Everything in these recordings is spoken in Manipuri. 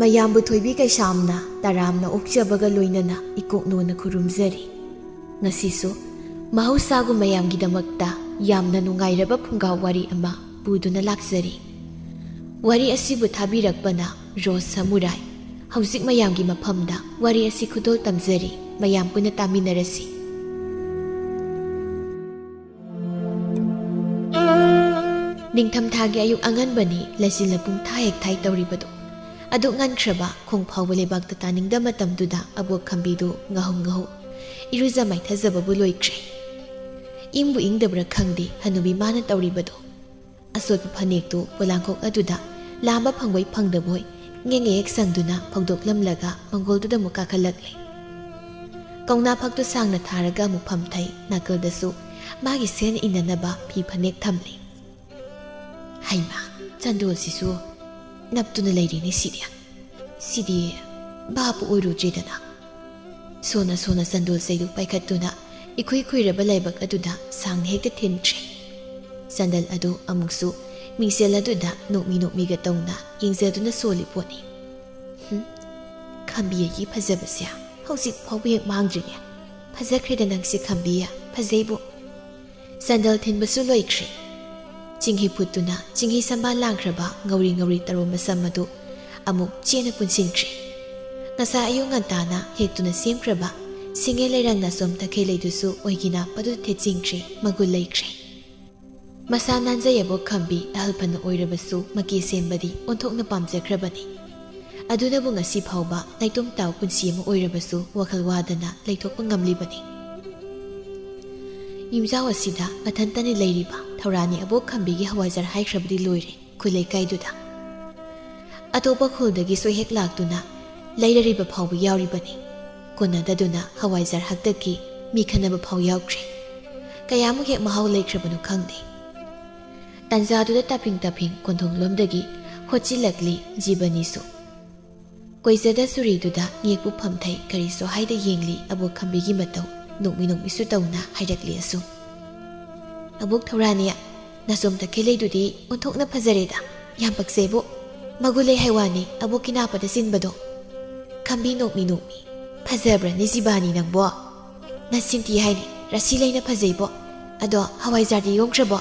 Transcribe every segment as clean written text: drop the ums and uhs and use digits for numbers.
ꯃꯌꯥꯝꯕꯨ ꯊꯣꯏꯕꯤ ꯀꯩꯁꯥꯝꯅ ꯇꯔꯥꯝꯅ ꯑꯣꯛꯆꯕꯒ ꯂꯣꯏꯅꯅ ꯏꯀꯣꯛꯅꯣꯅ ꯈꯨꯔꯨꯝꯖꯔꯤ꯫ ꯉꯁꯤꯁꯨ ꯃꯍꯧꯁꯥꯒꯨꯝ ꯃꯌꯥꯝꯒꯤꯗꯃꯛꯇ ꯌꯥꯝꯅ ꯅꯨꯡꯉꯥꯏꯔꯕ ꯐꯨꯡꯒꯥ ꯋꯥꯔꯤ ꯑꯃ ꯄꯨꯗꯨꯅ ꯂꯥꯛꯆꯔꯤ꯫ ꯋꯥꯔꯤ ꯑꯁꯤꯕꯨ ꯊꯥꯕꯤꯔꯛꯄꯅ ꯔꯣꯁ ꯁꯃꯨꯔꯥꯏ꯫ ꯍꯧꯖꯤꯛ ꯃꯌꯥꯝꯒꯤ ꯃꯐꯝꯗ ꯋꯥꯔꯤ ꯑꯁꯤ ꯈꯨꯗꯣꯜ ꯇꯝꯖꯔꯤ꯫ ꯃꯌꯥꯝ ꯄꯨꯟꯅ ꯇꯥꯃꯤꯟꯅꯔꯁꯤ꯫ ꯅꯤꯡꯊꯝꯊꯥꯒꯤ ꯑꯌꯨꯛ ꯑꯉꯟꯕꯅꯤ ꯂꯩꯆꯤꯜꯅ ꯄꯨꯡ ꯊꯥ ꯍꯦꯛ ꯊꯥꯏ ꯇꯧꯔꯤꯕꯗꯨ꯫ ꯑꯗꯨꯛ ꯉꯟꯈ꯭ꯔꯕ ꯈꯣꯡ ꯐꯥꯎꯕ ꯂꯩꯕꯥꯛꯇ ꯇꯥꯅꯤꯡꯗ ꯃꯇꯝꯗꯨꯗ ꯑꯕꯣꯛ ꯈꯝꯕꯤꯗꯨ ꯉꯍꯧ ꯏꯔꯨꯖ ꯃꯥꯏꯊꯖꯕꯕꯨ ꯂꯣꯏꯈ꯭ꯔꯦ꯫ ꯏꯪꯕꯨ ꯏꯪꯗꯕ꯭ꯔꯥ ꯈꯪꯗꯦ ꯍꯅꯨꯕꯤ ꯃꯥꯅ ꯇꯧꯔꯤꯕꯗꯣ꯫ ꯑꯁꯣꯠꯄ ꯐꯅꯦꯛꯇꯨ ꯄꯣꯂꯥꯡꯈꯣꯛ ꯑꯗꯨꯗ ꯂꯥꯝꯕ ꯐꯪꯕꯣꯏ ꯐꯪꯗꯕꯣꯏ ꯉꯦꯛ ꯁꯪꯗꯨꯅ ꯐꯧꯗꯣꯛꯂꯝꯂꯒ ꯃꯪꯒꯣꯜꯗꯨꯗ ꯑꯃꯨꯛ ꯀꯥꯈꯠꯂꯛꯂꯦ꯫ ꯀꯧꯅꯥ ꯐꯛꯇꯨ ꯁꯥꯡꯅ ꯊꯥꯔꯒ ꯑꯃꯨꯛ ꯐꯝꯊꯩ꯫ ꯅꯥꯀꯜꯗꯁꯨ ꯃꯥꯒꯤ ꯁꯦꯟ ꯏꯟꯅꯅꯕ ꯐꯤ ꯐꯅꯦꯛ ꯊꯝꯂꯤ꯫ ꯍꯩꯃꯥ, ꯆꯟꯗꯣꯜꯁꯤꯁꯨ ꯅꯞꯇꯨꯅ ꯂꯩꯔꯤꯅꯤ ꯁꯤꯗꯤ ꯚꯥꯞꯄꯨ ꯑꯣꯏꯔꯨꯗ꯭ꯔꯦꯗꯅ꯫ ꯁꯣꯟꯅ ꯆꯟꯗꯣꯜ ꯆꯩꯗꯨ ꯄꯥꯏꯈꯠꯇꯨꯅ ꯏꯈꯨꯏ ꯈꯨꯏꯔꯕ ꯂꯥꯏꯕꯛ ꯑꯗꯨꯗ ꯁꯥꯡꯅ ꯍꯦꯛꯇ ꯊꯤꯟꯈ꯭ꯔꯦ꯫ ꯆꯟꯗꯜ ꯑꯗꯨ ꯑꯃꯨꯛꯁꯨ ꯃꯤꯡꯁꯦꯜ ꯑꯗꯨꯗ ꯅꯣꯛꯃꯤꯒ ꯇꯧꯅ ꯌꯦꯡꯖꯗꯨꯅ ꯁꯣꯜꯂꯤ ꯄꯣꯠꯅꯤ꯫ ꯈꯝꯕꯤꯒꯤ ꯐꯖꯕꯁꯦ ꯍꯧꯖꯤꯛ ꯐꯥꯎꯕ ꯍꯦꯛ ꯃꯥꯡꯗ꯭ꯔꯤꯅꯦ꯫ ꯐꯖꯈ꯭ꯔꯦꯗ ꯅꯪꯁꯤ ꯈꯝꯕꯤꯌꯦ, ꯐꯖꯩꯕꯨ꯫ ꯆꯟꯗꯜ ꯊꯤꯟꯕꯁꯨ ꯂꯣꯏꯈ꯭ꯔꯦ꯫ ꯆꯤꯡꯍꯤ ꯐꯨꯠꯇꯨꯅ ꯆꯤꯡꯍꯤ ꯁꯝꯕꯥꯜ ꯂꯥꯡꯈ꯭ꯔꯕ ꯉꯧꯔꯤ ꯇꯔꯣꯝꯕ ꯁꯝ ꯑꯗꯨ ꯑꯃꯨꯛ ꯆꯦꯅ ꯄꯨꯟꯁꯤꯟꯈ꯭ꯔꯦ꯫ ꯉꯁꯥꯏ ꯑꯌꯨꯛ ꯉꯟꯇꯥꯅ ꯍꯦꯛꯇꯨꯅ ꯁꯦꯝꯈ꯭ꯔꯕ ꯁꯤꯡꯉꯦ ꯂꯩꯔꯪꯅ ꯁꯣꯝ ꯇꯈꯦꯜ ꯂꯩꯗꯨꯁꯨ ꯑꯣꯏꯒꯤꯅ ꯄꯗꯨꯗ ꯊꯦꯠꯆꯤꯟꯈ꯭ꯔꯦ, ꯃꯒꯨꯟ ꯂꯩꯈ꯭ꯔꯦ꯫ ꯃꯁꯥ ꯅꯥꯟꯖꯩꯌꯦꯕꯣꯛ ꯈꯝꯕꯤ ꯑꯍꯜ ꯐꯅ ꯑꯣꯏꯔꯕꯁꯨ ꯃꯀꯦ ꯁꯦꯝꯕꯗꯤ ꯑꯣꯟꯊꯣꯛꯅ ꯄꯥꯝꯖꯈ꯭ꯔꯕꯅꯤ꯫ ꯑꯗꯨꯅꯕꯨ ꯉꯁꯤ ꯐꯥꯎꯕ ꯅꯥꯏꯇꯣꯝ ꯇꯥꯎ ꯄꯨꯟꯁꯤ ꯑꯃ ꯑꯣꯏꯔꯕꯁꯨ ꯋꯥꯈꯜ ꯋꯥꯗꯅ ꯂꯩꯊꯣꯛꯄ ꯉꯝꯂꯤꯕꯅꯤ꯫ ꯌꯨꯝꯖꯥꯎ ꯑꯁꯤꯗ ꯃꯊꯟꯇꯅꯤ ꯂꯩꯔꯤꯕ ꯊꯧꯔꯥꯅꯤ ꯑꯕꯣꯛ ꯈꯝꯕꯤꯒꯤ ꯍꯋꯥꯏꯖꯥꯔ ꯍꯥꯏꯈ꯭ꯔꯕꯗꯤ ꯂꯣꯏꯔꯦ ꯈꯨꯜ ꯂꯩꯀꯥꯏꯗꯨꯗ꯫ ꯑꯇꯣꯞꯄ ꯈꯨꯜꯗꯒꯤꯁꯨ ꯍꯦꯛ ꯂꯥꯛꯇꯨꯅ ꯂꯩꯔꯔꯤꯕ ꯐꯥꯎꯕ ꯌꯥꯎꯔꯤꯕꯅꯤ꯫ ꯀꯣꯟꯅꯗꯗꯨꯅ ꯍꯋꯥꯏꯖꯥꯔ ꯍꯥꯛꯇꯛꯀꯤ ꯃꯤ ꯈꯟꯅꯕ ꯐꯥꯎ ꯌꯥꯎꯈ꯭ꯔꯦ꯫ ꯀꯌꯥꯃꯨꯛ ꯍꯦꯛ ꯃꯍꯥꯎ ꯂꯩꯈ꯭ꯔꯕꯅꯣ ꯈꯪꯗꯦ꯫ ꯇꯟꯖꯥꯗꯨꯗ ꯇꯥꯐꯤꯡ ꯀꯣꯟꯊꯣꯡꯂꯣꯝꯗꯒꯤ ꯍꯣꯠꯆꯤꯜꯂꯛꯂꯤ ꯖꯤꯕꯅꯤꯁꯨ꯫ ꯀꯣꯏꯖꯗ ꯆꯨꯔꯤꯗꯨꯗ ꯉꯦꯛꯄꯨ ꯐꯝꯊꯩ ꯀꯔꯤꯁꯨ ꯍꯥꯏꯗ ꯌꯦꯡꯂꯤ ꯑꯕꯣꯛ ꯈꯝꯕꯤꯒꯤ ꯃꯇꯧ ꯅꯣꯛꯃꯤꯁꯨ ꯇꯧꯅ ꯍꯥꯏꯔꯛꯂꯤ ꯑꯁꯨꯝ꯫ ꯑꯕꯣꯛ ꯊꯧꯔꯥꯅꯤ, ꯅꯁꯣꯝ ꯇꯈꯦꯜꯂꯩꯗꯨꯗꯤ ꯑꯣꯟꯊꯣꯛꯅ ꯐꯖꯔꯦꯗ, ꯌꯥꯝ ꯄꯛꯆꯩꯕꯨ꯫ ꯃꯒꯨꯟ ꯂꯩ ꯍꯥꯏꯋꯥꯅꯤ ꯑꯕꯣꯛꯀꯤ ꯅꯥꯄꯗ ꯆꯤꯟꯕꯗꯣ꯫ ꯈꯝꯕꯤ ꯅꯣꯛꯃꯤ ꯐꯖꯕ꯭ꯔꯅꯤ ꯖꯤꯕꯥꯅꯤ ꯅꯪꯕꯣ? ꯅꯆꯤꯟꯊꯤ ꯍꯥꯏꯅꯤ, ꯔꯁꯤ ꯂꯩꯅ ꯐꯖꯩꯕꯣ꯫ ꯑꯗꯣ ꯍꯋꯥꯏꯖꯥꯔꯗꯤ ꯌꯣꯝꯈ꯭ꯔꯕꯣ?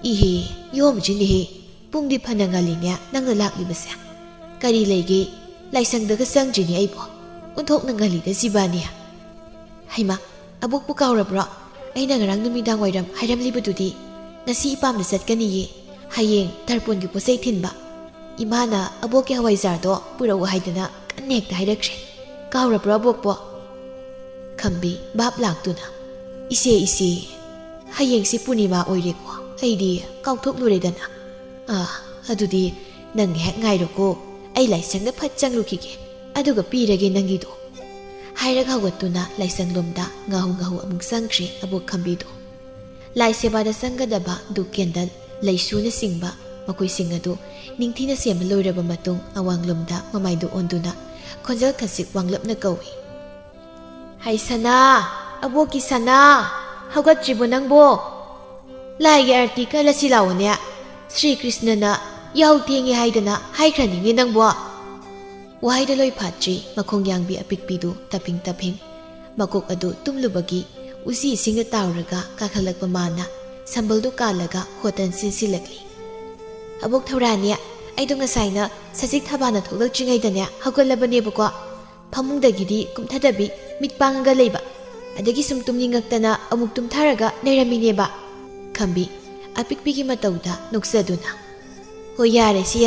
ꯏꯍꯦ, ꯌꯣꯝꯗ꯭ꯔꯤꯅꯦꯍꯦ, ꯄꯨꯡꯗꯤ ꯐꯅ ꯉꯜꯂꯤꯅꯦ ꯅꯪꯅ ꯂꯥꯛꯂꯤꯕꯁꯦ꯫ ꯀꯔꯤ ꯂꯩꯒꯦ, ꯂꯥꯏꯁꯪꯗꯒ ꯆꯪꯗ꯭ꯔꯤꯅꯦ ꯑꯩꯕꯣ, ꯑꯣꯟꯊꯣꯛꯅ ꯉꯜꯂꯤꯗ ꯖꯤꯕꯥꯅꯤ꯫ ꯍꯩꯃꯥ, ꯑꯕꯣꯛꯄꯨ ꯀꯥꯎꯔꯕ꯭ꯔꯣ? ꯑꯩꯅ ꯉꯔꯥꯡ ꯅꯨꯃꯤꯗꯥꯡ ꯋꯥꯏꯔꯝ ꯍꯥꯏꯔꯝꯂꯤꯕꯗꯨꯗꯤ ꯉꯁꯤ ꯏꯄꯥꯝꯗ ꯆꯠꯀꯅꯤꯌꯦ, ꯍꯌꯦꯡ ꯇꯔꯄꯣꯟꯒꯤ ꯄꯣꯠꯆꯩ ꯊꯤꯟꯕ꯫ ꯏꯃꯥꯅ ꯑꯕꯣꯛꯀꯤ ꯍꯋꯥꯏꯖꯥꯔꯗꯣ ꯄꯨꯔꯛꯎ ꯍꯥꯏꯗꯅ ꯀꯟꯅ ꯍꯦꯛꯇ ꯍꯥꯏꯔꯛꯈ꯭ꯔꯦ꯫ ꯀꯥꯎꯔꯕ꯭ꯔꯣ ꯑꯕꯣꯛꯄꯣ? ꯈꯝꯕꯤ ꯚꯥꯞ ꯂꯥꯛꯇꯨꯅ, ꯏꯆꯦ, ꯍꯌꯦꯡꯁꯤ ꯄꯨꯔꯅꯤꯃꯥ ꯑꯣꯏꯔꯦꯀꯣ, ꯑꯩꯗꯤ ꯀꯥꯎꯊꯣꯛꯂꯨꯔꯦꯗꯅ꯫ ꯑꯗꯨꯗꯤ ꯅꯪ ꯉꯥꯏꯍꯥꯛ ꯉꯥꯏꯔꯣꯀꯣ, ꯑꯩ ꯂꯥꯏꯁꯪꯗ ꯐꯠ ꯆꯪꯂꯨꯈꯤꯒꯦ, ꯑꯗꯨꯒ ꯄꯤꯔꯒꯦ ꯅꯪꯒꯤꯗꯣ꯫ ꯍꯥꯏꯔꯒ ꯍꯧꯒꯠꯇꯨꯅ ꯂꯥꯏꯁꯪꯂꯣꯝꯗ ꯉꯥꯍꯧ ꯑꯃꯨꯛ ꯆꯪꯈ꯭ꯔꯦ ꯑꯕꯣꯛ ꯈꯝꯕꯤꯗꯣ꯫ ꯂꯥꯏ ꯁꯦꯕꯥꯗ ꯆꯪꯒꯗꯕ ꯙꯨꯞ ꯀꯦꯟꯗꯜ ꯂꯩꯁꯨꯅꯆꯤꯡꯕ ꯃꯈꯣꯏꯁꯤꯡ ꯑꯗꯨ ꯅꯤꯡꯊꯤꯅ ꯁꯦꯝꯕ ꯂꯣꯏꯔꯕ ꯃꯇꯨꯡ ꯑꯋꯥꯡꯂꯣꯝꯗ ꯃꯃꯥꯏꯗꯨ ꯑꯣꯟꯗꯨꯅ ꯈꯣꯟꯖꯦꯜ ꯈꯖꯤꯛ ꯋꯥꯡꯂꯞꯅ ꯀꯧꯏ꯫ ꯍꯩ ꯁꯅꯥ, ꯑꯕꯣꯛꯀꯤ ꯁꯅꯥ, ꯍꯧꯒꯠꯇ꯭ꯔꯤꯕꯣ ꯅꯪꯕꯣ? ꯂꯥꯏꯒꯤ ꯑꯥꯔꯇꯤ ꯀꯠꯂꯁꯤ ꯂꯥꯛꯑꯣꯅꯦ, ꯁ꯭ꯔꯤ ꯀ꯭ꯔꯤꯁꯅꯅ ꯌꯥꯍꯧ ꯊꯦꯡꯉꯦ ꯍꯥꯏꯗꯅ ꯍꯥꯏꯈ꯭ꯔꯅꯤꯅꯦ ꯅꯪꯕꯣ꯫ ꯋꯥꯍꯩꯗ ꯂꯣꯏ ꯐꯥꯠꯇ꯭ꯔꯤ ꯃꯈꯣꯡ ꯌꯥꯡꯕꯤ ꯑꯄꯤꯛꯄꯤꯗꯨ ꯇꯞꯐꯤꯡ ꯃꯀꯣꯛ ꯑꯗꯨ ꯇꯨꯝꯂꯨꯕꯒꯤ ꯎꯆꯤ ꯏꯁꯤꯡꯗ ꯇꯥꯎꯔꯒ ꯀꯥꯈꯠꯂꯛꯄ ꯃꯥꯅ ꯁꯝꯕꯜꯗꯨ ꯀꯥꯜꯂꯒ ꯍꯣꯇꯟ ꯆꯤꯟꯁꯤꯜꯂꯛꯂꯤ꯫ ꯑꯕꯣꯛ ꯊꯧꯔꯥꯅꯤ, ꯑꯩꯗꯣ ꯉꯁꯥꯏꯅ ꯁꯖꯤꯛ ꯊꯕꯥꯅ ꯊꯣꯛꯂꯛꯇ꯭ꯔꯤꯉꯩꯗꯅꯦ ꯍꯧꯒꯠꯂꯕꯅꯦꯕꯀꯣ꯫ ꯐꯃꯨꯡꯗꯒꯤꯗꯤ ꯀꯨꯝꯊꯗꯕꯤ ꯃꯤꯠ ꯄꯥꯡꯉꯒ ꯂꯩꯕ, ꯑꯗꯒꯤ ꯁꯨꯝ ꯇꯨꯝꯅꯤꯡꯉꯛꯇꯅ ꯑꯃꯨꯛ ꯇꯨꯝꯊꯔꯒ ꯂꯩꯔꯝꯃꯤꯅꯦꯕ꯫ ꯈꯝꯕꯤ ꯑꯄꯤꯛꯄꯤꯒꯤ ꯃꯇꯧꯗ ꯅꯣꯛꯆꯗꯨꯅ, ꯍꯣꯏ ꯌꯥꯔꯦꯁꯦ,